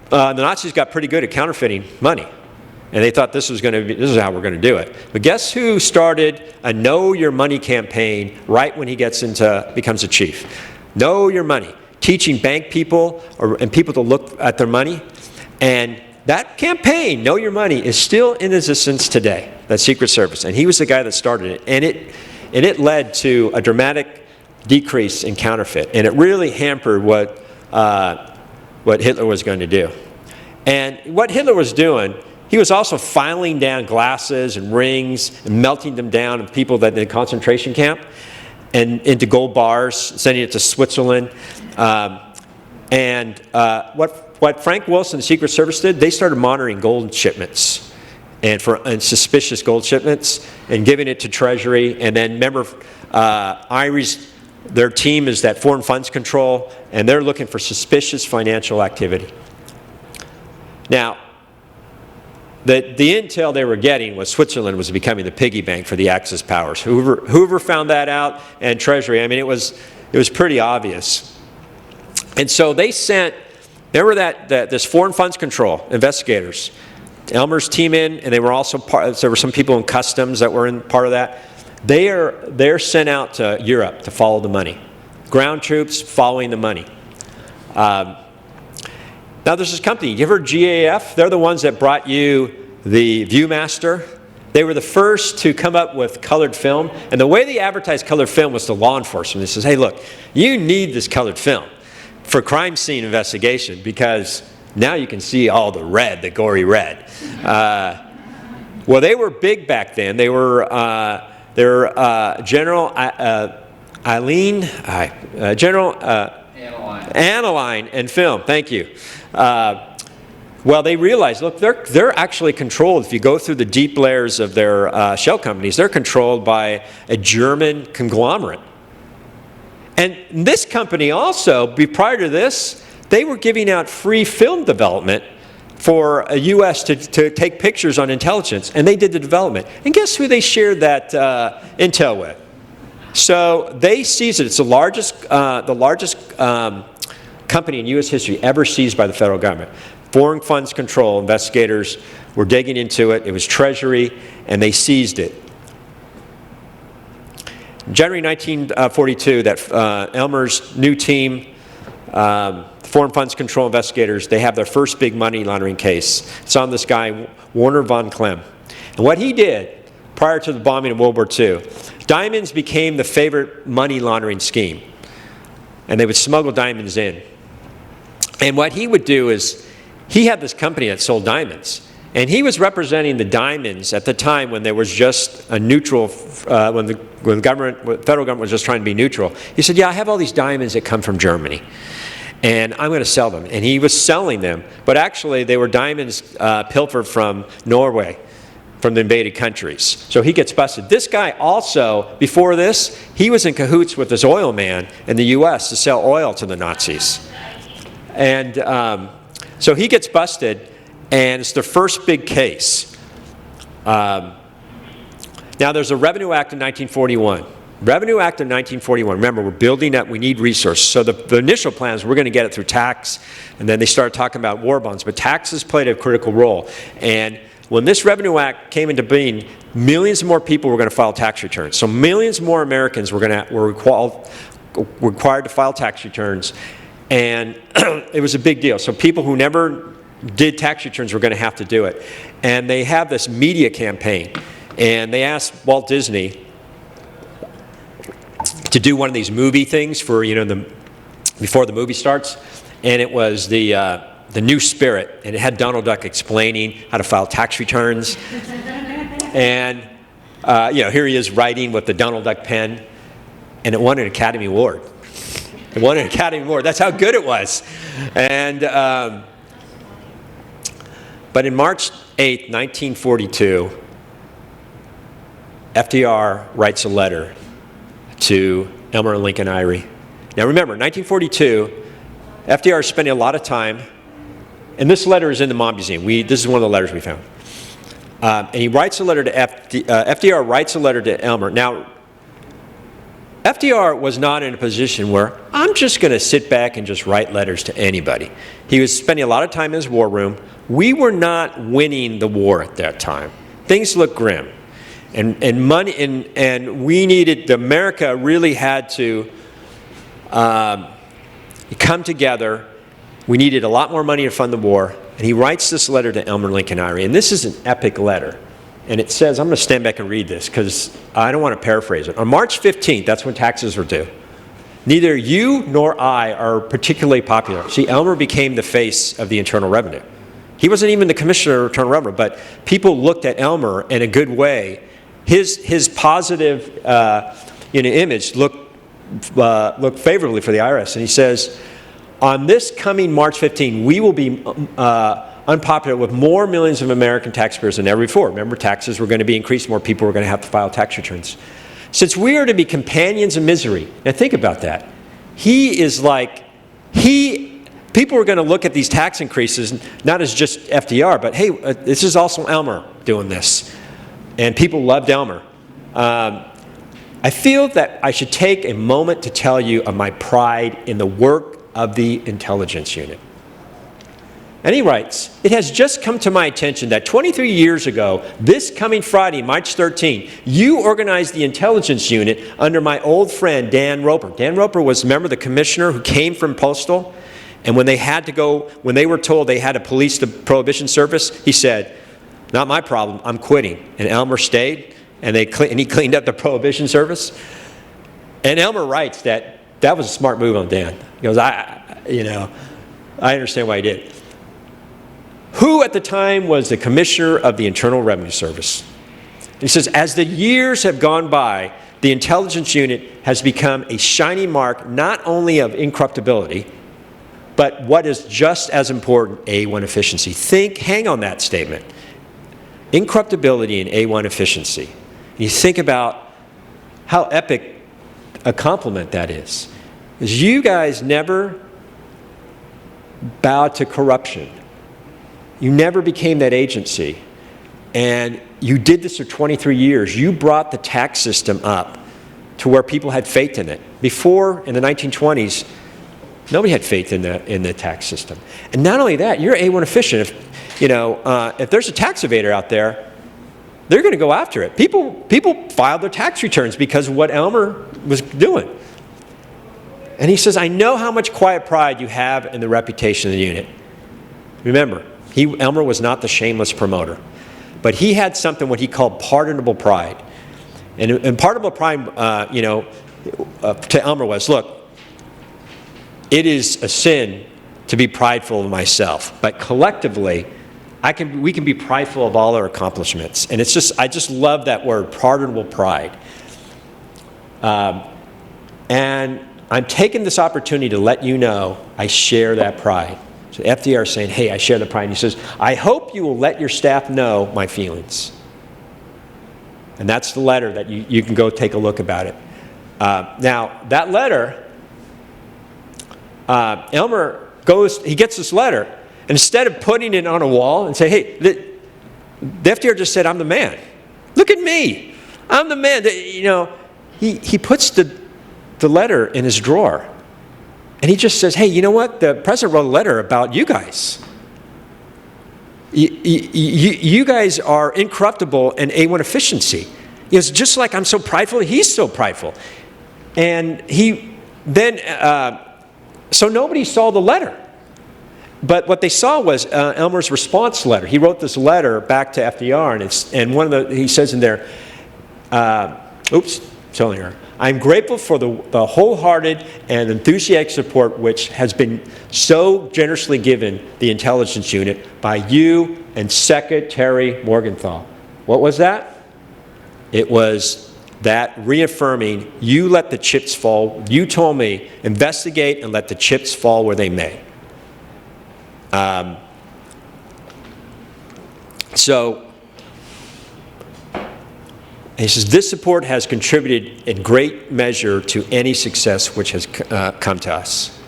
the Nazis got pretty good at counterfeiting money, and they thought this is how we're going to do it. But guess who started a Know Your Money campaign right when he becomes a chief? Know Your Money, teaching bank people and people to look at their money. And that campaign, Know Your Money, is still in existence today, that Secret Service. And he was the guy that started it. And it led to a dramatic decrease in counterfeit. And it really hampered what Hitler was going to do. And what Hitler was doing, he was also filing down glasses and rings and melting them down of people that in the concentration camp and into gold bars, sending it to Switzerland. What Frank Wilson, the Secret Service did, they started monitoring gold shipments and suspicious gold shipments and giving it to Treasury. And then remember, Ivy's Their team is that Foreign Funds Control, and they're looking for suspicious financial activity. Now, the intel they were getting was Switzerland was becoming the piggy bank for the Axis powers. Hoover found that out, and Treasury. I mean, it was pretty obvious. And so they sent, there were this Foreign Funds Control investigators, Elmer's team in, and they were also there were some people in customs that were in part of that. They're sent out to Europe to follow the money. Ground troops following the money. Now there's this company, you ever heard GAF? They're the ones that brought you the Viewmaster. They were the first to come up with colored film. And the way they advertised colored film was to law enforcement. It says, hey, look, you need this colored film for crime scene investigation because now you can see all the red, the gory red. Well, they were big back then. They were General Aniline and film. Thank you. Well, they realized, look, they're actually controlled. If you go through the deep layers of their shell companies, they're controlled by a German conglomerate. And this company also, prior to this, they were giving out free film development for a U.S. to take pictures on intelligence, and they did the development. And guess who they shared that intel with? So they seized it. It's the largest company in U.S. history ever seized by the federal government. Foreign Funds Control investigators were digging into it. It was Treasury, and they seized it. January 1942, that Elmer's new team, Foreign Funds Control investigators, they have their first big money laundering case. It's on this guy, Warner von Clem. And what he did prior to the bombing of World War II, diamonds became the favorite money laundering scheme. And they would smuggle diamonds in. And what he would do is, he had this company that sold diamonds. And he was representing the diamonds at the time when there was just a neutral, when the federal government was just trying to be neutral. He said, yeah, I have all these diamonds that come from Germany. And I'm going to sell them. And he was selling them. But actually, they were diamonds pilfered from Norway, from the invaded countries. So he gets busted. This guy also, before this, he was in cahoots with this oil man in the U.S. to sell oil to the Nazis. And so he gets busted, and it's the first big case. Now, there's a Revenue Act of 1941. Revenue Act of 1941. Remember, we're building up. We need resources. So the initial plans, we're going to get it through tax, and then they started talking about war bonds. But taxes played a critical role. And when this Revenue Act came into being, millions more people were going to file tax returns. So millions more Americans were required to file tax returns, and it was a big deal. So people who never did tax returns were going to have to do it. And they have this media campaign, and they asked Walt Disney to do one of these movie things for, before the movie starts, and it was the New Spirit, and it had Donald Duck explaining how to file tax returns. And here he is writing with the Donald Duck pen, and it won an Academy Award. It won an Academy Award. That's how good it was. And but in March 8, 1942, FDR writes a letter to Elmer and Lincoln Ivy. Now remember, 1942, FDR is spending a lot of time, and this letter is in the Mob Museum. This is one of the letters we found. And he writes a letter to FDR writes a letter to Elmer. Now, FDR was not in a position where I'm just going to sit back and just write letters to anybody. He was spending a lot of time in his war room. We were not winning the war at that time. Things looked grim. And money, and we needed, America really had to come together. We needed a lot more money to fund the war. And he writes this letter to Elmer Lincoln Ivy. And this is an epic letter. And it says, I'm going to stand back and read this because I don't want to paraphrase it. On March 15th, that's when taxes were due. Neither you nor I are particularly popular. See, Elmer became the face of the Internal Revenue. He wasn't even the commissioner of Internal Revenue, but people looked at Elmer in a good way. His positive image looked favorably for the IRS. And he says, on this coming March 15, we will be unpopular with more millions of American taxpayers than ever before. Remember, taxes were going to be increased. More people were going to have to file tax returns. Since we are to be companions in misery, now think about that. He is like, people are going to look at these tax increases not as just FDR, but hey, this is also Elmer doing this. And people loved Elmer. I feel that I should take a moment to tell you of my pride in the work of the intelligence unit. And he writes, it has just come to my attention that 23 years ago, this coming Friday, March 13, you organized the intelligence unit under my old friend, Dan Roper. Dan Roper was, remember, the commissioner who came from Postal? And when they were told they had to police the Prohibition service, he said, not my problem, I'm quitting. And Elmer stayed, and he cleaned up the Prohibition service. And Elmer writes that was a smart move on Dan. He goes, I understand why he did it. Who at the time was the commissioner of the Internal Revenue Service. He says, as the years have gone by, the intelligence unit has become a shining mark not only of incorruptibility, but what is just as important, A1 efficiency. Hang on that statement. Incorruptibility and A1 efficiency. You think about how epic a compliment that is. Because you guys never bowed to corruption. You never became that agency. And you did this for 23 years. You brought the tax system up to where people had faith in it. Before, in the 1920s, nobody had faith in the tax system. And not only that, you're A1 efficient. If there's a tax evader out there, they're going to go after it. People filed their tax returns because of what Elmer was doing. And he says, I know how much quiet pride you have in the reputation of the unit. Remember, Elmer was not the shameless promoter, but he had something what he called pardonable pride. And pardonable pride, to Elmer was, look, it is a sin to be prideful of myself, but collectively, we can be prideful of all our accomplishments. And I just love that word, pardonable pride. And I'm taking this opportunity to let you know I share that pride. So FDR is saying, hey, I share the pride. And he says, I hope you will let your staff know my feelings. And that's the letter that you can go take a look about it. Now, that letter, Elmer he gets this letter, and instead of putting it on a wall and say, hey, the FDR just said, I'm the man. Look at me. I'm the man. He puts the letter in his drawer. And he just says, hey, you know what? The president wrote a letter about you guys. You guys are incorruptible and A1 efficiency. It's just like I'm so prideful, he's so prideful. And so nobody saw the letter. But what they saw was Elmer's response letter. He wrote this letter back to FDR, and he says in there, telling her, I'm grateful for the wholehearted and enthusiastic support which has been so generously given the intelligence unit by you and Secretary Morgenthau. What was that? It was that reaffirming, you let the chips fall. You told me, investigate and let the chips fall where they may. He says, this support has contributed in great measure to any success which has come to us.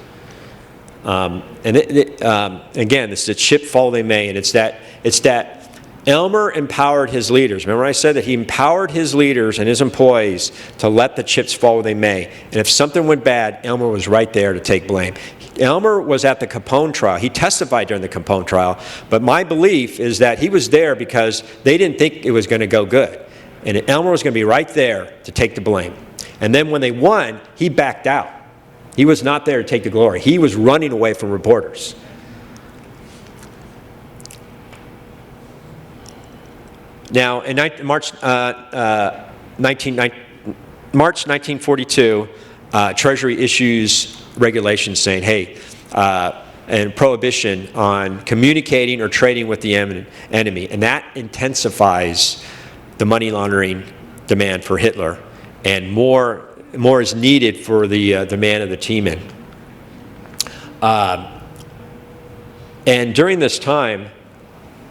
Again, it's the chip fall they may, and it's that Elmer empowered his leaders. Remember I said that he empowered his leaders and his employees to let the chips fall where they may. And if something went bad, Elmer was right there to take blame. Elmer was at the Capone trial. He testified during the Capone trial, but my belief is that he was there because they didn't think it was going to go good. And Elmer was going to be right there to take the blame. And then when they won, he backed out. He was not there to take the glory. He was running away from reporters. Now, in March 1942, Treasury issues regulations saying, hey, and prohibition on communicating or trading with the enemy. And that intensifies the money laundering demand for Hitler, and more is needed for the demand of the T-men. And during this time,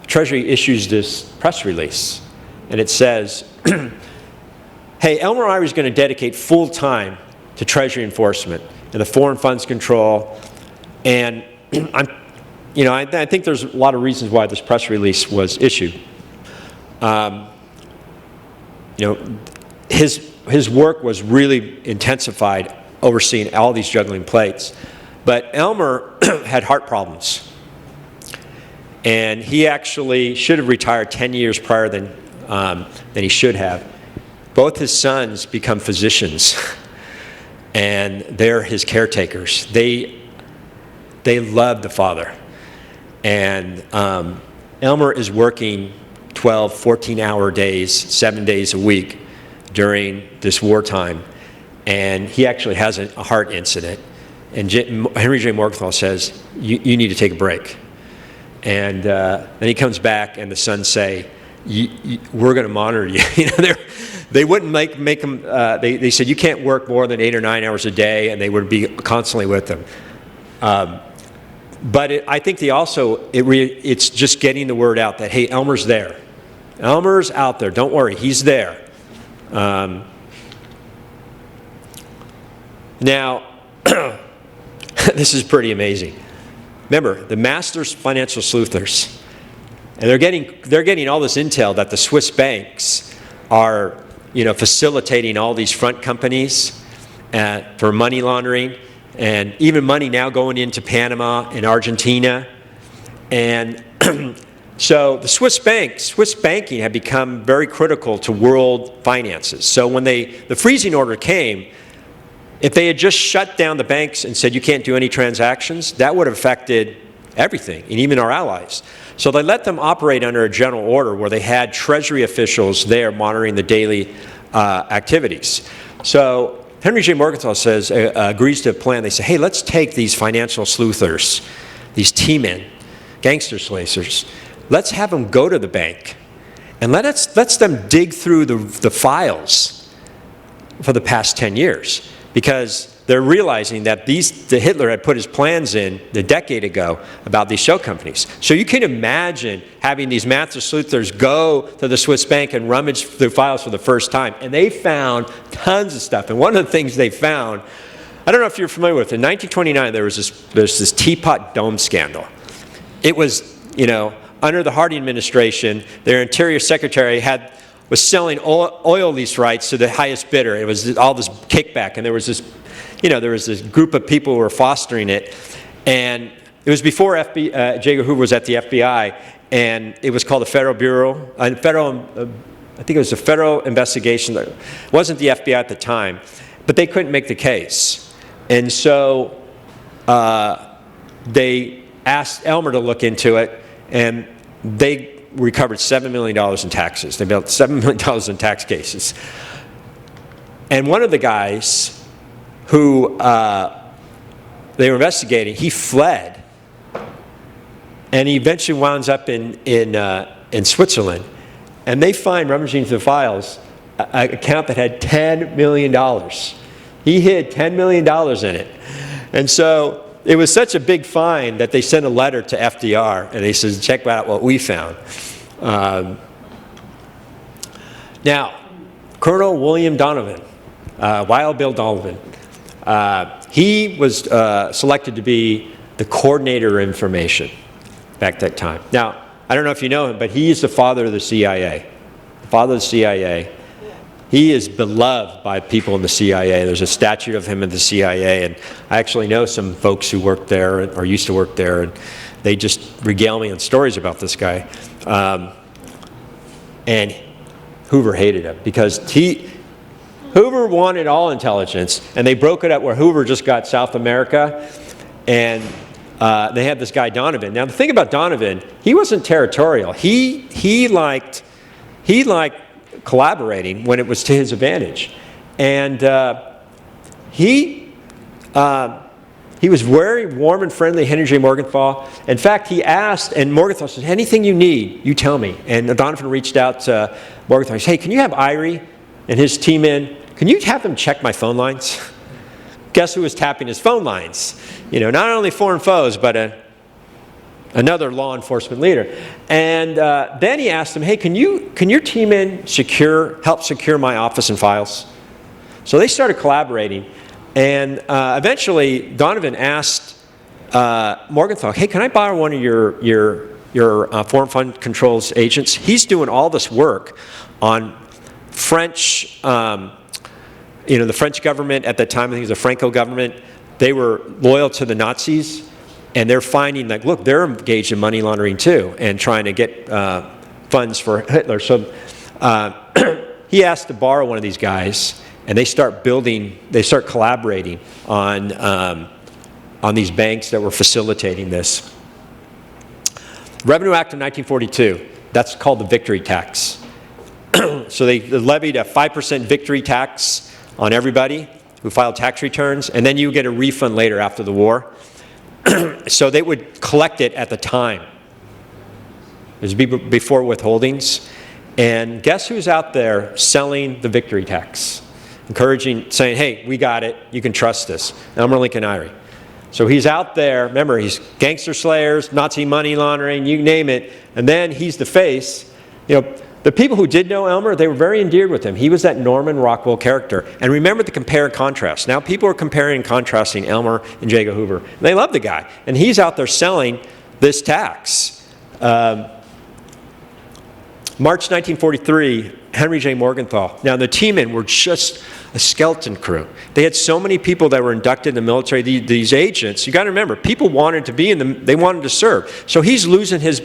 Treasury issues this press release, and it says, hey, Elmore Ivy is going to dedicate full time to Treasury enforcement and the foreign funds control. And I think there's a lot of reasons why this press release was issued. His work was really intensified, overseeing all these juggling plates. But Elmer had heart problems. And he actually should have retired 10 years prior than he should have. Both his sons become physicians, and they're his caretakers. They love the father. And Elmer is working 12, 14-hour days, 7 days a week during this wartime. And he actually has a heart incident. And Henry J. Morgenthau says, you need to take a break. And then he comes back, and the sons say, we're going to monitor you. They wouldn't make him, they said, you can't work more than 8 or 9 hours a day, and they would be constantly with them. But I think it's just getting the word out that, hey, Elmer's there. Elmer's out there. Don't worry, he's there. Now, this is pretty amazing. Remember, the master's financial sleuthers, and they're getting all this intel that the Swiss banks are, facilitating all these front companies for money laundering, and even money now going into Panama and Argentina. And so the Swiss banking had become very critical to world finances. So when the freezing order came, if they had just shut down the banks and said you can't do any transactions, that would have affected everything, and even our allies. So they let them operate under a general order where they had Treasury officials there monitoring the daily activities. So Henry J. Morgenthau says, agrees to a plan. They say, hey, let's take these financial sleuthers, these T-men, gangster slicers, let's have them go to the bank, and let's them dig through the files for the past 10 years. Because they're realizing that the Hitler had put his plans in a decade ago about these shell companies. So you can imagine having these master sleuthers go to the Swiss bank and rummage through files for the first time. And they found tons of stuff. And one of the things they found, I don't know if you're familiar with it, in 1929 there's this teapot dome scandal. It was, under the Harding administration, their interior secretary was selling oil lease rights to the highest bidder. It was all this kickback, and there was this group of people who were fostering it. And it was before Jago Hoover was at the FBI, and it was called the Federal Bureau, I think it was a federal investigation. It wasn't the FBI at the time, but they couldn't make the case. And so they asked Elmer to look into it, and they recovered $7 million in taxes. They built $7 million in tax cases. And one of the guys who they were investigating, he fled. And he eventually winds up in Switzerland. And they find, rummaging through the files, an account that had $10 million. He hid $10 million in it. And so it was such a big find that they sent a letter to FDR, and they said, check out what we found. Now, Colonel William Donovan, Wild Bill Donovan, he was selected to be the coordinator of information back that time. Now, I don't know if you know him, but he is the father of the CIA. The father of the CIA. He is beloved by people in the CIA. There's a statue of him in the CIA, and I actually know some folks who worked there or used to work there, and they just regale me on stories about this guy. And Hoover hated him because Hoover wanted all intelligence, and they broke it up where Hoover just got South America, and they had this guy Donovan. Now the thing about Donovan, he wasn't territorial. He liked collaborating when it was to his advantage, and he was very warm and friendly, Henry J. Morgenthau. In fact, he asked, and Morgenthau said, anything you need, you tell me. And Donovan reached out to Morgenthau. He said, hey, can you have Irie and his team in? Can you have them check my phone lines? Guess who was tapping his phone lines? Not only foreign foes, but a another law enforcement leader. And then he asked him, hey, can your team help secure my office and files? So they started collaborating. And eventually, Donovan asked Morgenthau, hey, can I borrow one of your foreign fund controls agents? He's doing all this work on French, the French government at that time, I think it was the Franco government. They were loyal to the Nazis, and they're finding like, look, they're engaged in money laundering too, and trying to get funds for Hitler. So he asked to borrow one of these guys, and they start collaborating on these banks that were facilitating this. Revenue Act of 1942, that's called the victory tax. So they levied a 5% victory tax on everybody who filed tax returns, and then you get a refund later after the war. So they would collect it at the time. It was before withholdings. And guess who's out there selling the victory tax? Saying, hey, we got it, you can trust us. Elmer Lincoln Ivy. So he's out there, remember, he's gangster slayers, Nazi money laundering, you name it, and then he's the face. The people who did know Elmer, they were very endeared with him. He was that Norman Rockwell character. And remember the compare and contrast. Now people are comparing and contrasting Elmer and Jago Hoover. And they love the guy. And he's out there selling this tax. March 1943, Henry J. Morgenthau. Now the teammen were just a skeleton crew. They had so many people that were inducted in the military, these agents. You got to remember, people wanted to be in them, they wanted to serve. So he's losing his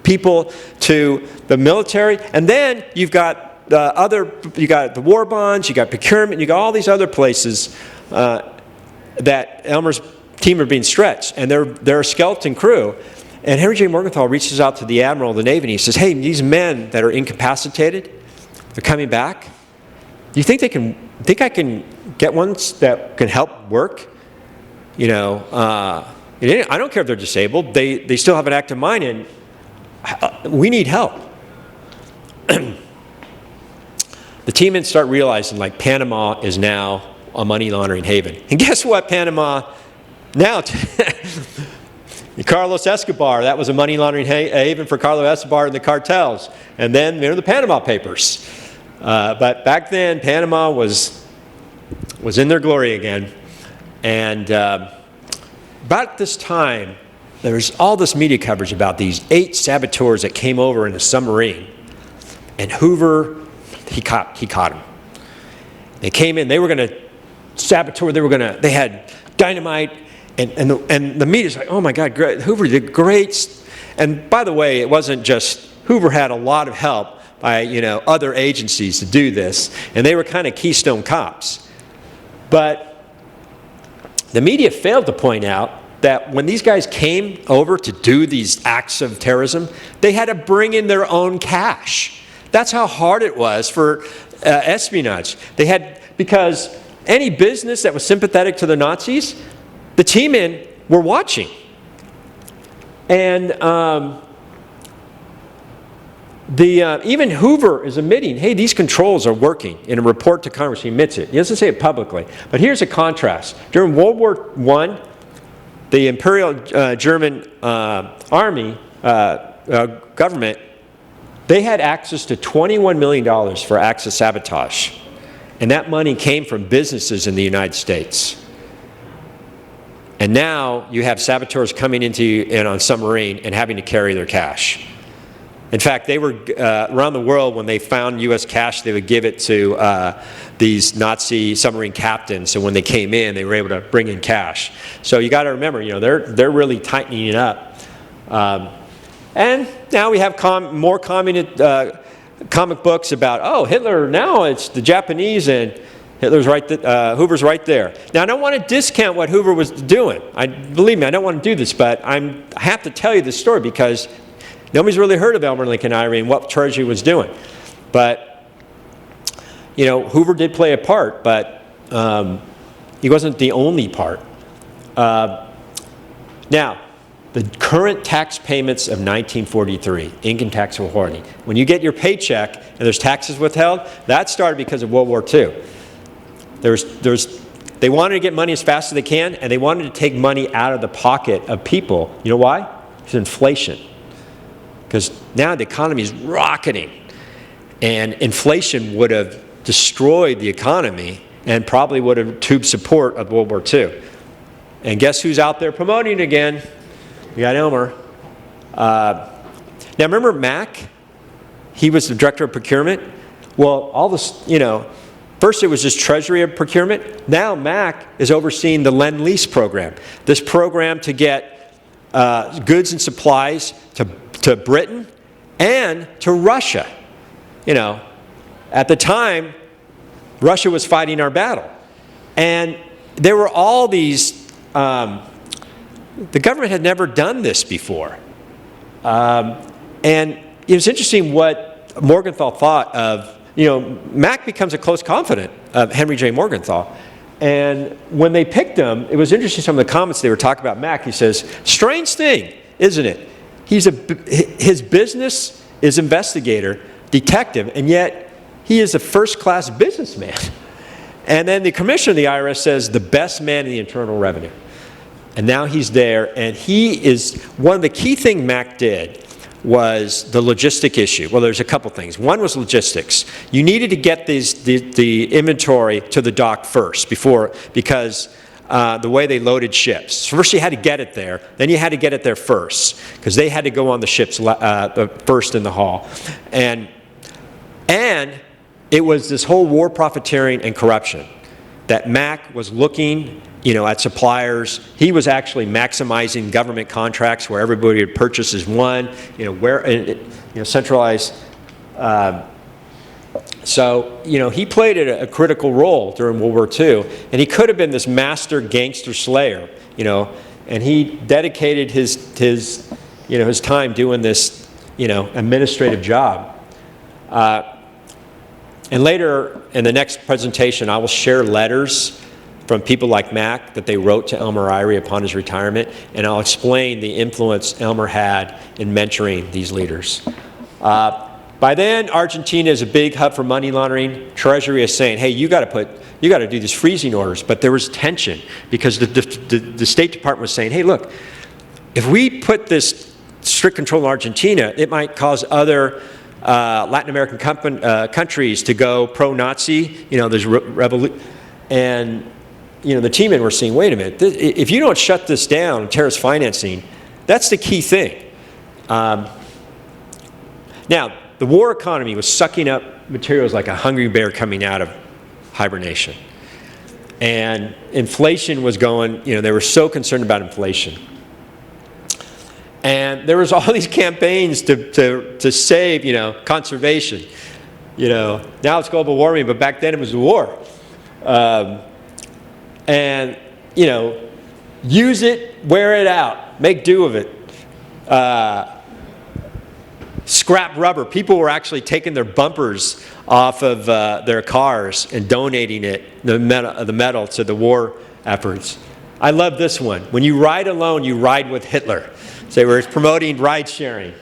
people to the military, and then you've got the war bonds, you got procurement, you got all these other places that Elmer's team are being stretched, and they're a skeleton crew. And Henry J. Morgenthau reaches out to the Admiral of the Navy and he says, hey, these men that are incapacitated, they're coming back. Do you think I can get ones that can help work? I don't care if they're disabled. They still have an active mind, and we need help. The teammen start realizing like Panama is now a money laundering haven. And guess what, Panama? Now, Carlos Escobar, that was a money laundering haven for Carlos Escobar and the cartels. And then the Panama Papers. But back then, Panama was in their glory again. And about this time, there was all this media coverage about these 8 saboteurs that came over in a submarine. And Hoover, he caught them. They came in, they were going to saboteur, they had dynamite, and the media's like, oh my God, great, Hoover did great. And by the way, it wasn't just, Hoover had a lot of help by other agencies to do this, and they were kind of keystone cops. But the media failed to point out that when these guys came over to do these acts of terrorism, they had to bring in their own cash. That's how hard it was for espionage. Because any business that was sympathetic to the Nazis, the teammen were watching. And even Hoover is admitting, hey, these controls are working. In a report to Congress, he admits it. He doesn't say it publicly. But here's a contrast. During World War I, the Imperial German Army government, they had access to $21 million for acts of sabotage. And that money came from businesses in the United States. And now you have saboteurs coming in on submarine and having to carry their cash. In fact, they were around the world, when they found U.S. cash, they would give it to these Nazi submarine captains. So when they came in, they were able to bring in cash. So you got to remember, they're really tightening it up. And now we have more comic books about, Hitler, now it's the Japanese, and Hitler's right. Hoover's right there. Now I don't want to discount what Hoover was doing. Believe me, I don't want to do this, but I have to tell you this story because nobody's really heard of Elmer Lincoln Ivy and what Treasury was doing. But, Hoover did play a part, but he wasn't the only part. Now, the current tax payments of 1943, income tax withholding. When you get your paycheck and there's taxes withheld, that started because of World War II. They wanted to get money as fast as they can, and they wanted to take money out of the pocket of people. You know why? It's inflation. Because now the economy is rocketing. And inflation would have destroyed the economy and probably would have tubed support of World War II. And guess who's out there promoting it again? We got Elmer. Now remember Mac? He was the director of procurement. Well, all this, first it was just Treasury of procurement. Now Mac is overseeing the Lend-Lease program. This program to get goods and supplies to Britain and to Russia. At the time, Russia was fighting our battle. And there were all these, the government had never done this before. And it was interesting what Morgenthau thought of, Mac becomes a close confidant of Henry J. Morgenthau. And when they picked him, it was interesting some of the comments they were talking about Mac. He says, strange thing, isn't it? His business is investigator, detective, and yet he is a first-class businessman. And then the commissioner of the IRS says the best man in the Internal Revenue. And now he's there, and he is, one of the key things Mac did was the logistic issue. Well, there's a couple things. One was logistics. You needed to get the inventory to the dock first because the way they loaded ships. First you had to get it there, then you had to get it there first, because they had to go on the ships first in the haul. And it was this whole war profiteering and corruption that Mac was looking at suppliers. He was actually maximizing government contracts where everybody would purchase as one, centralized. So, he played a critical role during World War II, and he could have been this master gangster slayer, and he dedicated his time doing this, administrative job. And later in the next presentation, I will share letters from people like Mac that they wrote to Elmer Ivy upon his retirement, and I'll explain the influence Elmer had in mentoring these leaders. By then, Argentina is a big hub for money laundering. Treasury is saying, hey, you got to do these freezing orders. But there was tension because the State Department was saying, hey, look, if we put this strict control in Argentina, it might cause other Latin American countries to go pro-Nazi. There's revolution. And, the team-men were saying, wait a minute, if you don't shut this down, terrorist financing, that's the key thing. Now, the war economy was sucking up materials like a hungry bear coming out of hibernation. And inflation was going, they were so concerned about inflation. And there was all these campaigns to save, conservation. Now it's global warming, but back then it was the war. And, use it, wear it out, make do of it. Scrap rubber. People were actually taking their bumpers off of their cars and donating the metal to the war efforts. I love this one. When you ride alone, you ride with Hitler. So we're promoting ride sharing,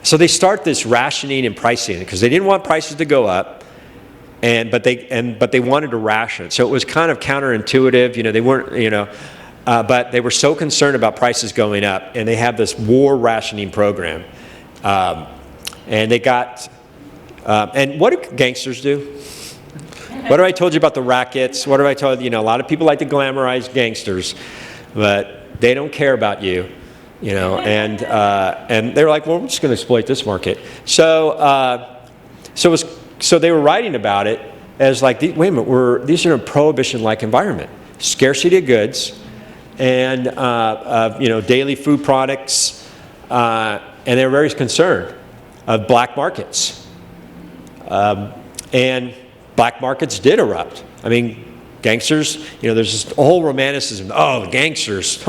So they start this rationing and pricing because they didn't want prices to go up, but they wanted to ration. So it was kind of counterintuitive. They weren't, but they were so concerned about prices going up, and they have this war rationing program. And they got, and what do gangsters do? What have I told you about the rackets? What have I told you? A lot of people like to glamorize gangsters, but they don't care about you, and they're like, well, we're just going to exploit this market. So they were writing about it as like, wait a minute, these are a prohibition-like environment, scarcity of goods, and daily food products, and they were very concerned of black markets, and black markets did erupt. I mean, gangsters, there's this whole romanticism. Oh, gangsters,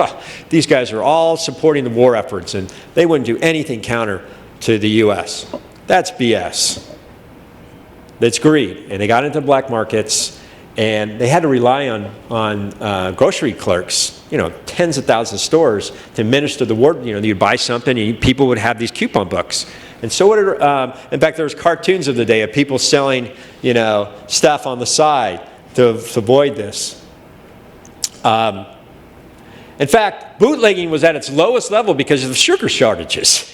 these guys are all supporting the war efforts, and they wouldn't do anything counter to the U.S. That's BS. That's greed. And they got into black markets, and they had to rely on grocery clerks, tens of thousands of stores to administer the war. You'd buy something, and people would have these coupon books. And so what in fact, there was cartoons of the day of people selling, stuff on the side to avoid this. In fact, bootlegging was at its lowest level because of the sugar shortages.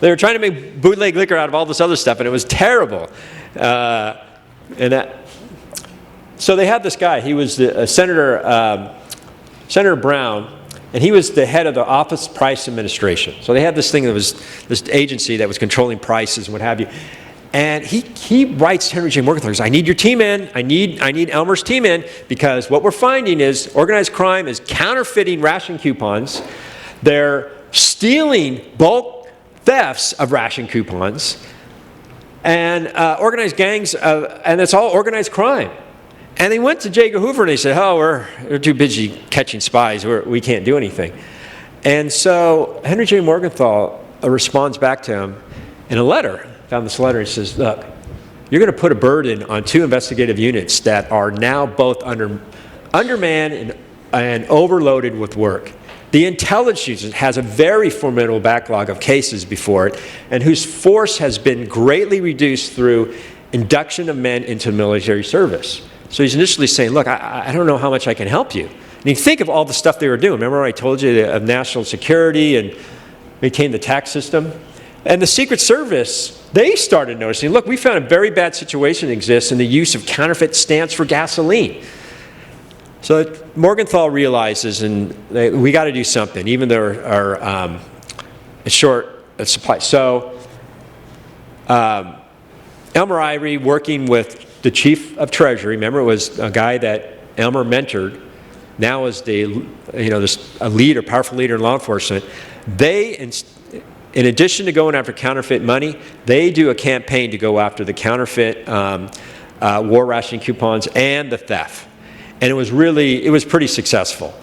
They were trying to make bootleg liquor out of all this other stuff, and it was terrible. So they had this guy. He was Senator Brown, and he was the head of the Office Price Administration. So they had this thing that was this agency that was controlling prices and what have you. And he writes Henry J. Morgenthau, he says, I need your team in. I need Elmer's team in, because what we're finding is organized crime is counterfeiting ration coupons. They're stealing bulk thefts of ration coupons, and organized gangs, and it's all organized crime. And they went to Jago Hoover and they said, oh, we're too busy catching spies. We can't do anything. And so Henry J. Morgenthau responds back to him in a letter. Found this letter. He says, look, you're going to put a burden on 2 investigative units that are now both undermanned and overloaded with work. The intelligence has a very formidable backlog of cases before it, and whose force has been greatly reduced through induction of men into military service. So he's initially saying, look, I don't know how much I can help you. And you think of all the stuff they were doing. Remember I told you of national security and maintain the tax system? And the Secret Service, they started noticing, look, we found a very bad situation exists in the use of counterfeit stamps for gasoline. So Morgenthau realizes, and we got to do something, even though our short supply. So Elmore Ivy, working with the chief of Treasury, remember it was a guy that Elmer mentored, now is a leader, powerful leader in law enforcement. They, in addition to going after counterfeit money, they do a campaign to go after the counterfeit war rationing coupons and the theft. And it was pretty successful.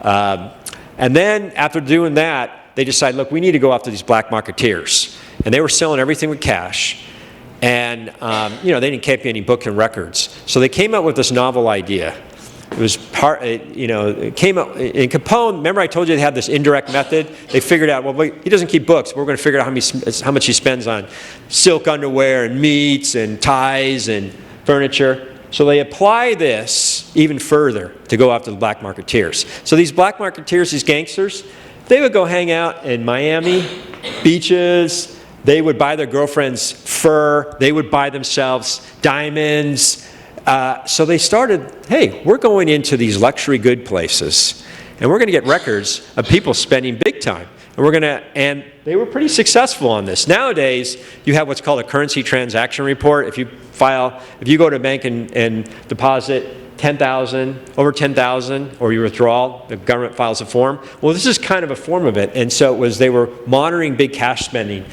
And then after doing that, they decided, look, we need to go after these black marketeers. And they were selling everything with cash. And, they didn't keep any book and records. So they came up with this novel idea. It was it came up, in Capone, remember I told you they had this indirect method? They figured out, well, he doesn't keep books. We're going to figure out how much he spends on silk underwear and meats and ties and furniture. So they apply this even further to go after the black marketeers. So these black marketeers, these gangsters, they would go hang out in Miami, beaches. They would buy their girlfriends fur. They would buy themselves diamonds. So they started, hey, we're going into these luxury good places, and we're going to get records of people spending big time. And they were pretty successful on this. Nowadays, you have what's called a currency transaction report. If you go to a bank and deposit over 10,000, or you withdraw, the government files a form. Well, this is kind of a form of it. And so they were monitoring big cash spending.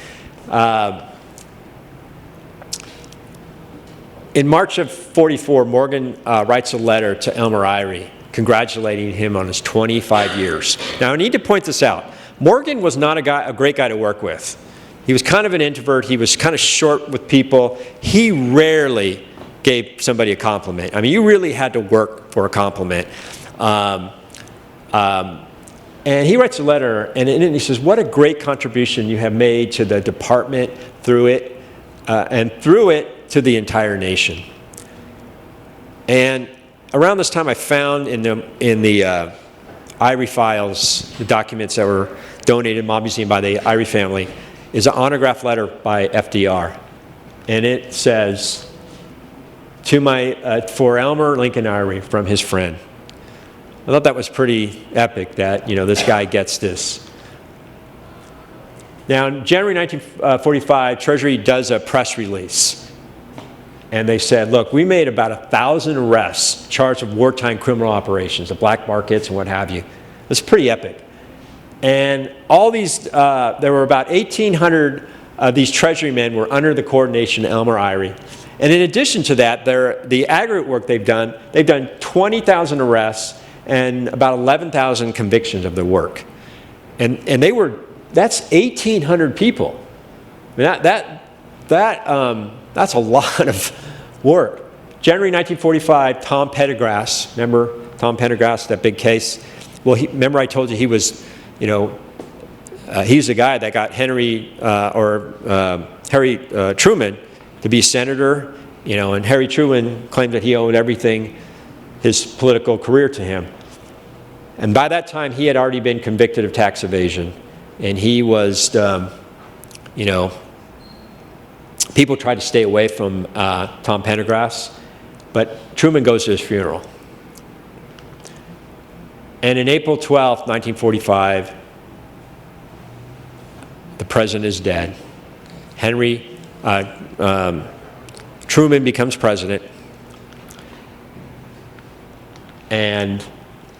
In March of '44, Morgan writes a letter to Elmer Ivy congratulating him on his 25 years. Now, I need to point this out. Morgan was not a great guy to work with. He was kind of an introvert. He was kind of short with people. He rarely gave somebody a compliment. I mean, you really had to work for a compliment. And he writes a letter, and he says, what a great contribution you have made to the department through it to the entire nation. And around this time, I found in the Ivy files, the documents that were donated to Mob Museum by the Ivy family, is an autographed letter by FDR. And it says, for Elmer Lincoln Ivy from his friend. I thought that was pretty epic that, this guy gets this. Now, in January 1945, Treasury does a press release. And they said, look, we made about 1,000 arrests charged with wartime criminal operations, the black markets and what have you. It's pretty epic. And all these, there were about 1,800 of these Treasury men were under the coordination of Elmer Ivy. And in addition to that, the aggregate work they've done 20,000 arrests and about 11,000 convictions of their work. And that's 1,800 people. I mean, that's a lot of work. January 1945, Tom Pendergrass, remember Tom Pendergrass, that big case? Well, remember I told you he was, he's the guy that got Harry Truman to be senator, and Harry Truman claimed that he owed everything his political career to him. And by that time, he had already been convicted of tax evasion. And he was, you know, people tried to stay away from Tom Pendergrass, but Truman goes to his funeral. And in April 12th, 1945, the president is dead. Truman becomes president. And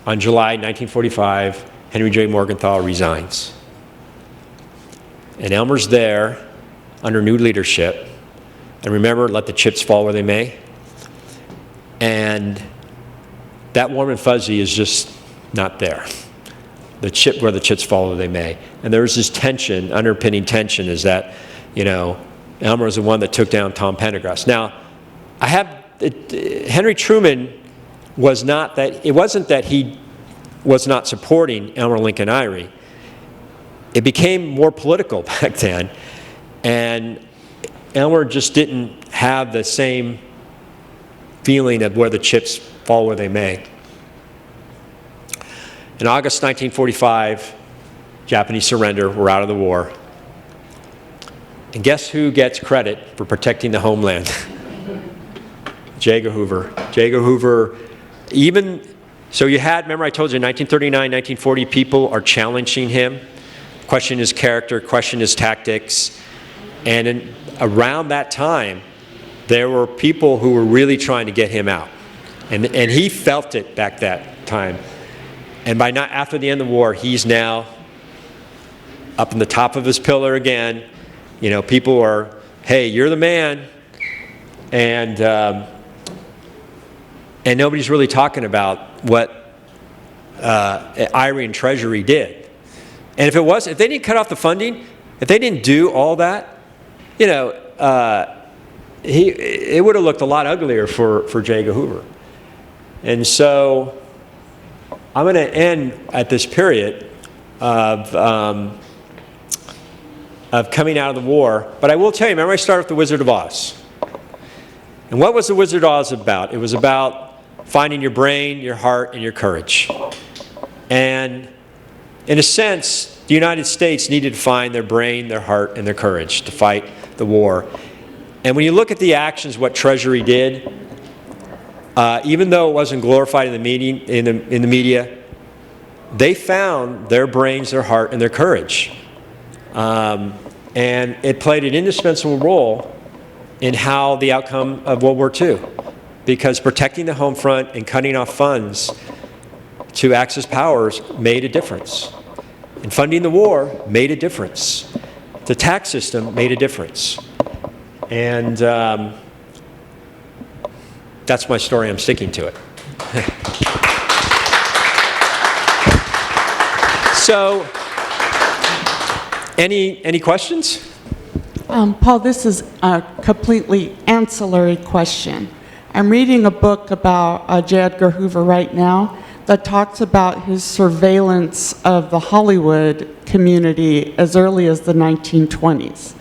on July 1945, Henry J. Morgenthau resigns. And Elmer's there under new leadership. And remember, let the chips fall where they may. And that warm and fuzzy is just not there. The chip where the chips fall where they may. And there's this tension, underpinning tension is that, you know, Elmer was the one that took down Tom Pendergrass. Now, Henry Truman was not that, it wasn't that he was not supporting Elmer Lincoln Ivy. It became more political back then. And Elmer just didn't have the same feeling of where the chips fall where they may. In August 1945, Japanese surrender, we're out of the war. And guess who gets credit for protecting the homeland? Jago Hoover. Jago Hoover, even, so you had, remember I told you, 1939, 1940, people are challenging him, question his character, question his tactics. And around that time, there were people who were really trying to get him out. And he felt it back that time. And after the end of the war, he's now up in the top of his pillar again. You know, people are, hey, you're the man. And nobody's really talking about what Ivy and Treasury did. And if they didn't cut off the funding, if they didn't do all that, you know, it would have looked a lot uglier for Jago Hoover. And so I'm going to end at this period of coming out of the war. But I will tell you, remember I started with the Wizard of Oz. And what was the Wizard of Oz about? It was about finding your brain, your heart, and your courage. And in a sense, the United States needed to find their brain, their heart, and their courage to fight the war. And when you look at the actions, what Treasury did, even though it wasn't glorified in the media, they found their brains, their heart, and their courage. And it played an indispensable role in how the outcome of World War II, because protecting the home front and cutting off funds to Axis powers made a difference. And funding the war made a difference. The tax system made a difference. And that's my story. I'm sticking to it. So, any questions? Paul, this is a completely ancillary question. I'm reading a book about J. Edgar Hoover right now that talks about his surveillance of the Hollywood community as early as the 1920s.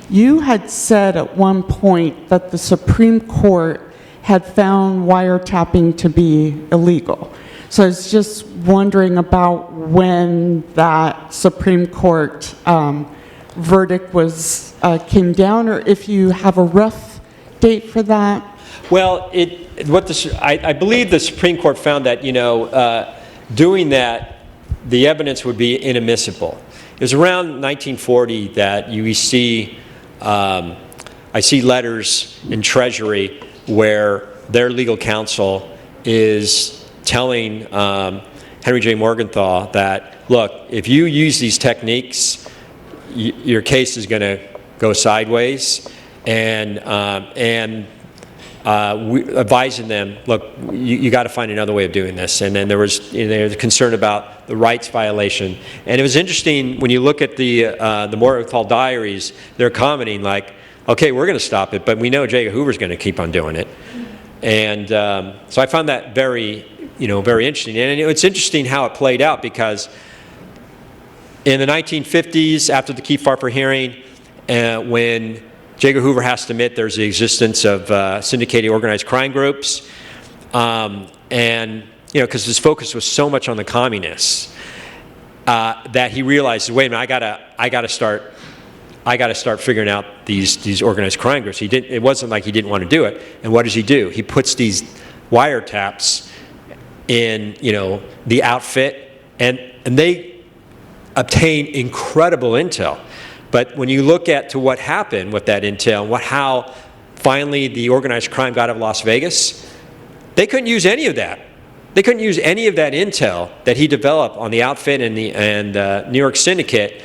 You had said at one point that the Supreme Court had found wiretapping to be illegal. So I was just wondering about when that Supreme Court verdict came down, or if you have a rough date for that. Well, I believe the Supreme Court found that, doing that, the evidence would be inadmissible. It was around 1940 that I see letters in Treasury where their legal counsel is telling Henry J. Morgenthau that, look, if you use these techniques, your case is going to go sideways, and advising them, look, you got to find another way of doing this. And then there was concern about the rights violation. And it was interesting when you look at the Morgenthau diaries, they're commenting like, okay, we're going to stop it, but we know Jago Hoover's going to keep on doing it. And so I found that very interesting. And it's interesting how it played out, because in the 1950s, after the Kefauver hearing, when Jago Hoover has to admit there's the existence of syndicated organized crime groups, and, because his focus was so much on the communists, that he realized, wait a minute, I gotta start figuring out these organized crime groups. It wasn't like he didn't want to do it. And what does he do? He puts these wiretaps in, the outfit, and they obtain incredible intel. But when you look to what happened with that intel and how finally the organized crime got out of Las Vegas, they couldn't use any of that. They couldn't use any of that intel that he developed on the outfit and New York Syndicate.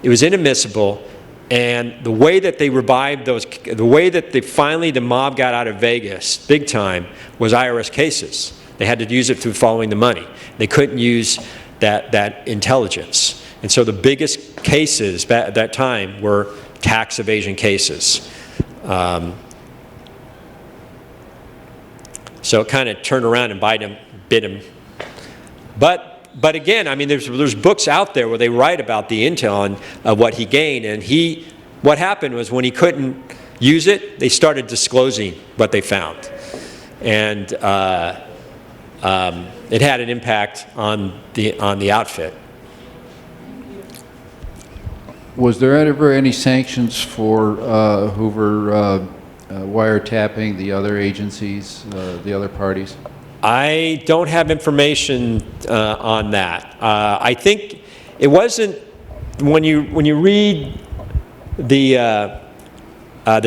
It was inadmissible. And the way that they revived the way that the mob got out of Vegas, big time, was IRS cases. They had to use it through following the money. They couldn't use that intelligence. And so the biggest cases at that time were tax evasion cases. So it kind of turned around and bit him. But again, I mean, there's books out there where they write about the intel and what he gained. And what happened was when he couldn't use it, they started disclosing what they found. And it had an impact on the outfit. Was there ever any sanctions for Hoover wiretapping the other agencies, the other parties? I don't have information on that. I think it wasn't when you read the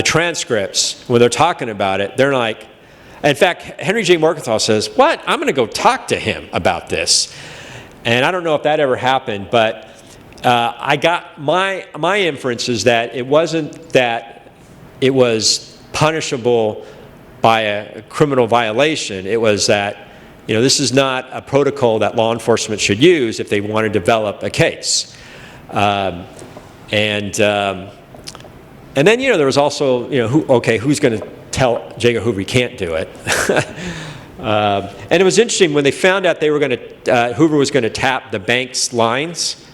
transcripts when they're talking about it. They're like, in fact, Henry J. Morgenthau says, "What? I'm going to go talk to him about this." And I don't know if that ever happened, but I got my inference is that it wasn't that it was punishable by a criminal violation. It was that, this is not a protocol that law enforcement should use if they want to develop a case. And then, there was also, who's going to tell Jago Hoover he can't do it? And it was interesting when they found out Hoover was going to tap the bank's lines.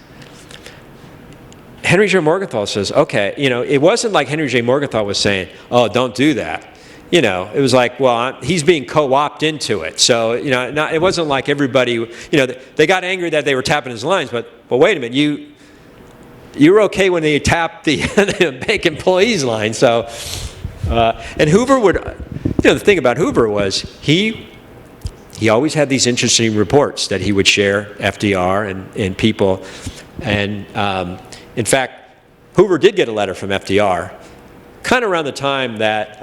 Henry J. Morgenthau says, okay, it wasn't like Henry J. Morgenthau was saying, oh, don't do that. It was like, well, he's being co-opted into it. So, it wasn't like everybody, they got angry that they were tapping his lines, but wait a minute, you were okay when they tapped the bank employees' line. So, and Hoover would, the thing about Hoover was he always had these interesting reports that he would share, FDR and people. And in fact, Hoover did get a letter from FDR, kind of around the time that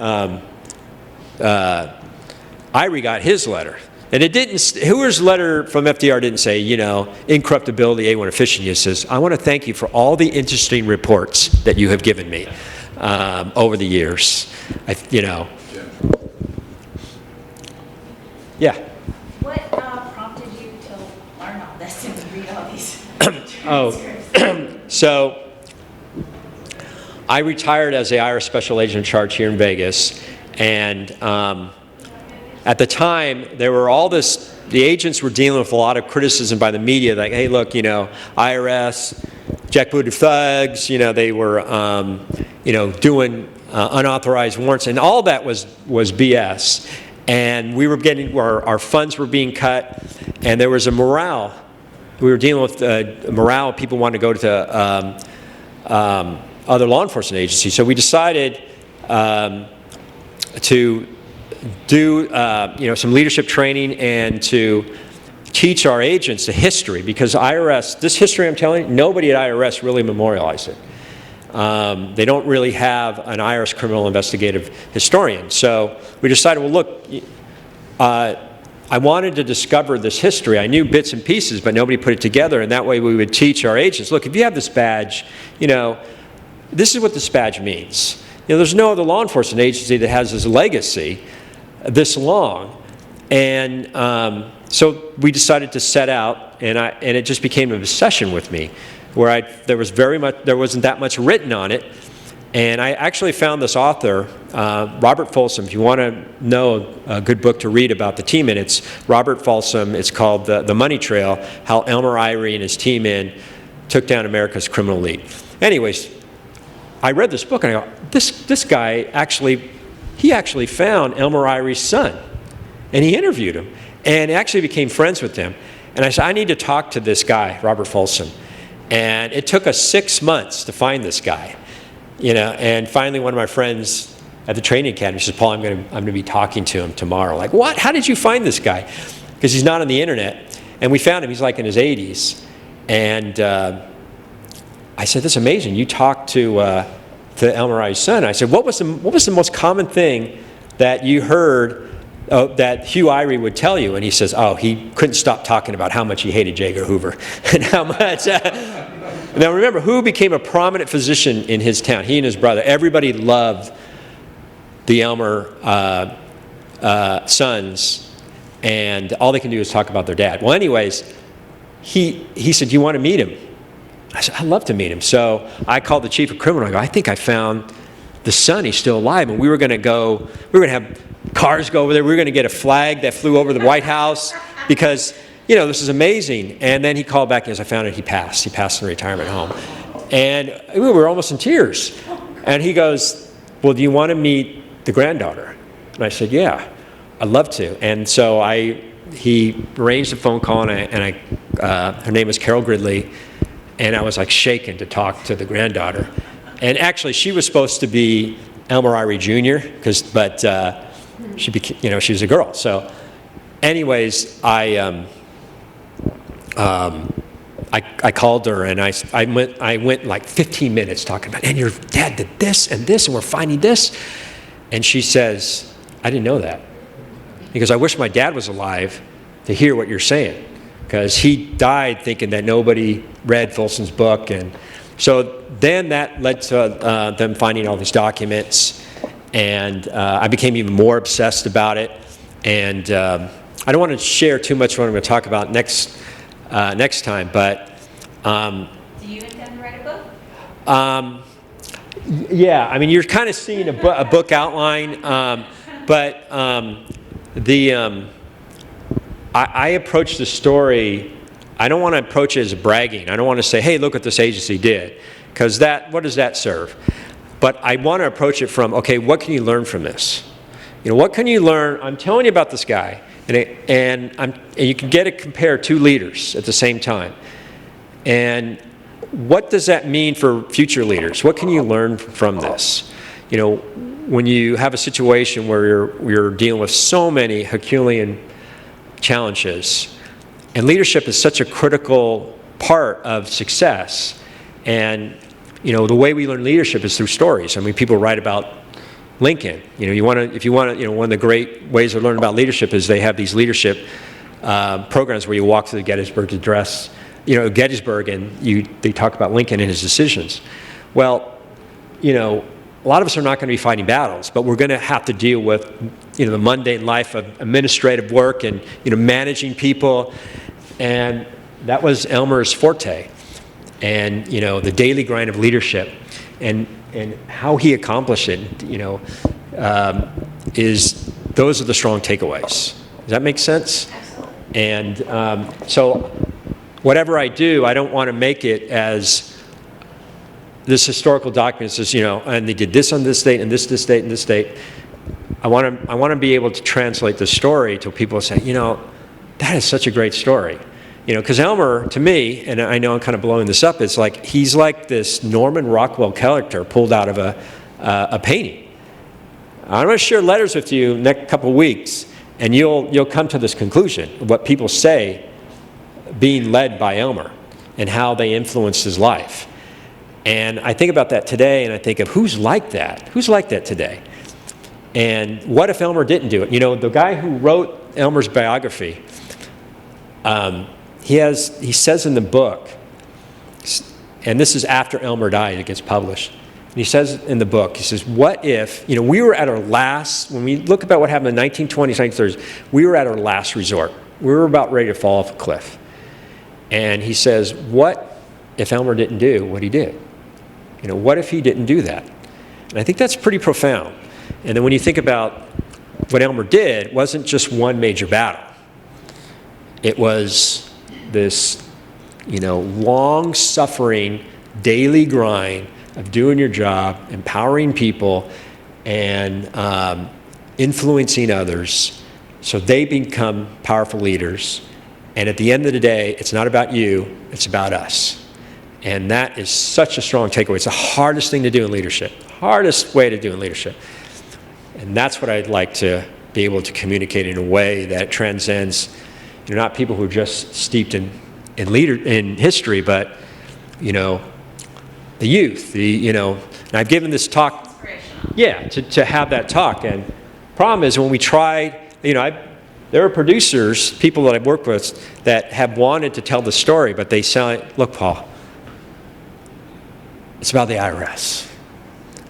Ivy got his letter. And Hoover's letter from FDR didn't say, incorruptibility, A1 efficiency. It says, I want to thank you for all the interesting reports that you have given me over the years. Yeah. What prompted you to learn all this and read all these transcripts? So I retired as the IRS Special Agent in Charge here in Vegas. And at the time, there were the agents were dealing with a lot of criticism by the media, like, hey, look, IRS, jackbooted thugs, they were, doing unauthorized warrants, and all that was BS. And we were our funds were being cut, and there was a morale. We were dealing with morale. People wanted to go to other law enforcement agencies. So we decided to do some leadership training and to teach our agents the history, because IRS, this history I'm telling you, nobody at IRS really memorialized it. They don't really have an IRS criminal investigative historian. So we decided, well, look, I wanted to discover this history. I knew bits and pieces, but nobody put it together, and that way we would teach our agents, look, if you have this badge, this is what this badge means. There's no other law enforcement agency that has this legacy this long. And so we decided to set out, and it just became an obsession with me, where there wasn't that much written on it. And I actually found this author, Robert Folsom. If you want to know a good book to read about the team in, it's Robert Folsom. It's called The Money Trail, How Elmer Ivy and his team took down America's criminal elite. Anyways, I read this book and I go, this guy actually found Elmer Ivy's son. And he interviewed him and actually became friends with him. And I said, I need to talk to this guy, Robert Folsom. And it took us 6 months to find this guy, and finally one of my friends at the training academy says, Paul, I'm going to be talking to him tomorrow. Like, what? How did you find this guy? Because he's not on the internet. And we found him. He's like in his 80s. And I said, that's amazing. You talked to Elmer Ivy's son. I said, what was the most common thing that you heard that Hugh Irie would tell you? And he says, he couldn't stop talking about how much he hated Jago Hoover and how much. Now remember, who became a prominent physician in his town? He and his brother. Everybody loved the Elmer sons, and all they can do is talk about their dad. Well, anyways, he said, do you want to meet him? I said, I'd love to meet him. So I called the chief of criminal. I go, I think I found the son. He's still alive. And we were going to have cars go over there. We were going to get a flag that flew over the White House because, this is amazing. And then he called back, as I found it, he passed. He passed in a retirement home. And we were almost in tears. And he goes, well, do you want to meet the granddaughter? And I said, yeah, I'd love to. And so he arranged a phone call, and her name was Carol Gridley. And I was like shaken to talk to the granddaughter. And actually, she was supposed to be Elmer Ivy Jr., but she became, she was a girl. So, anyways, I called her, and I went like 15 minutes talking about, and your dad did this and this, and we're finding this. And she says, I didn't know that. Because I wish my dad was alive to hear what you're saying. Because he died thinking that nobody read Folsom's book. And so then that led to them finding all these documents. And I became even more obsessed about it. And I don't want to share too much of what I'm going to talk about next time. But do you intend to write a book? yeah, I mean, you're kind of seeing a book outline. I approach the story, I don't want to approach it as bragging. I don't want to say, hey, look what this agency did. Because what does that serve? But I want to approach it from, okay, what can you learn from this? What can you learn? I'm telling you about this guy. And you can compare two leaders at the same time. And what does that mean for future leaders? What can you learn from this? When you have a situation where you're dealing with so many Herculean challenges, and leadership is such a critical part of success. And the way we learn leadership is through stories. I mean, people write about Lincoln. One of the great ways to learn about leadership is they have these leadership programs where you walk through the Gettysburg Address, Gettysburg, and they talk about Lincoln and his decisions. Well, a lot of us are not going to be fighting battles, but we're going to have to deal with, the mundane life of administrative work and, managing people. And that was Elmer's forte. And, the daily grind of leadership and how he accomplished it, those are the strong takeaways. Does that make sense? Absolutely. And so whatever I do, I don't want to make it as this historical document says, and they did this on this date and this date and this date. I want to be able to translate the story to people and say, that is such a great story. Because Elmer, to me, and I know I'm kind of blowing this up, it's like he's like this Norman Rockwell character pulled out of a painting. I'm going to share letters with you next couple of weeks, and you'll come to this conclusion of what people say being led by Elmer and how they influenced his life. And I think about that today, and I think of who's like that? Who's like that today? And what if Elmer didn't do it? The guy who wrote Elmer's biography, he says in the book, and this is after Elmer died, it gets published. And he says in the book, he says, what if, we were at our last, when we look about what happened in the 1920s, 1930s, we were at our last resort. We were about ready to fall off a cliff. And he says, what if Elmer didn't do what he did? What if he didn't do that? And I think that's pretty profound. And then when you think about what Elmer did, it wasn't just one major battle. It was this, long-suffering daily grind of doing your job, empowering people, and influencing others so they become powerful leaders. And at the end of the day, it's not about you, it's about us. And that is such a strong takeaway. It's the hardest thing to do in leadership, hardest way to do in leadership. And that's what I'd like to be able to communicate in a way that transcends, not people who are just steeped in history, but, the youth, and I've given this talk, to have that talk. And problem is when we tried, there are producers, people that I've worked with that have wanted to tell the story, but they say, look, Paul, it's about the IRS.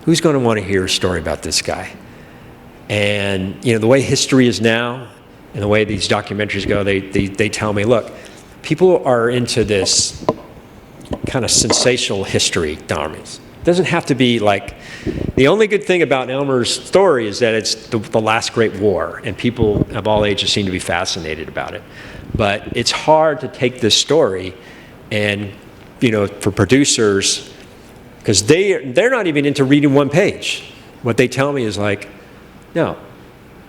Who's going to want to hear a story about this guy? And, the way history is now and the way these documentaries go, they tell me, look, people are into this kind of sensational history documentaries. It doesn't have to be like, the only good thing about Elmer's story is that it's the last great war, and people of all ages seem to be fascinated about it. But it's hard to take this story and, for producers, because they're not even into reading one page. What they tell me is like, no,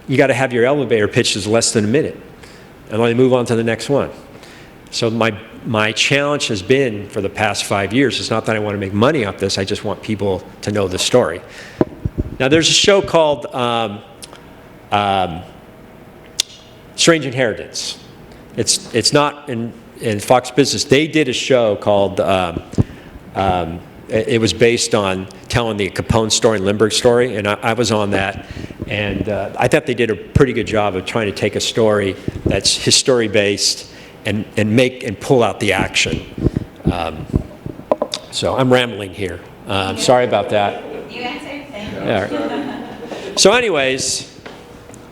you got to have your elevator pitch is less than a minute, and then move on to the next one. So my challenge has been for the past 5 years, it's not that I want to make money off this, I just want people to know the story. Now there's a show called Strange Inheritance. It's not in Fox Business. They did a show called, it was based on telling the Capone story and Lindbergh story, and I was on that. And I thought they did a pretty good job of trying to take a story that's history-based and pull out the action. So I'm rambling here. Sorry about that. You answered, thank you. Yeah. So anyways,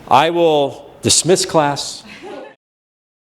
I will dismiss class.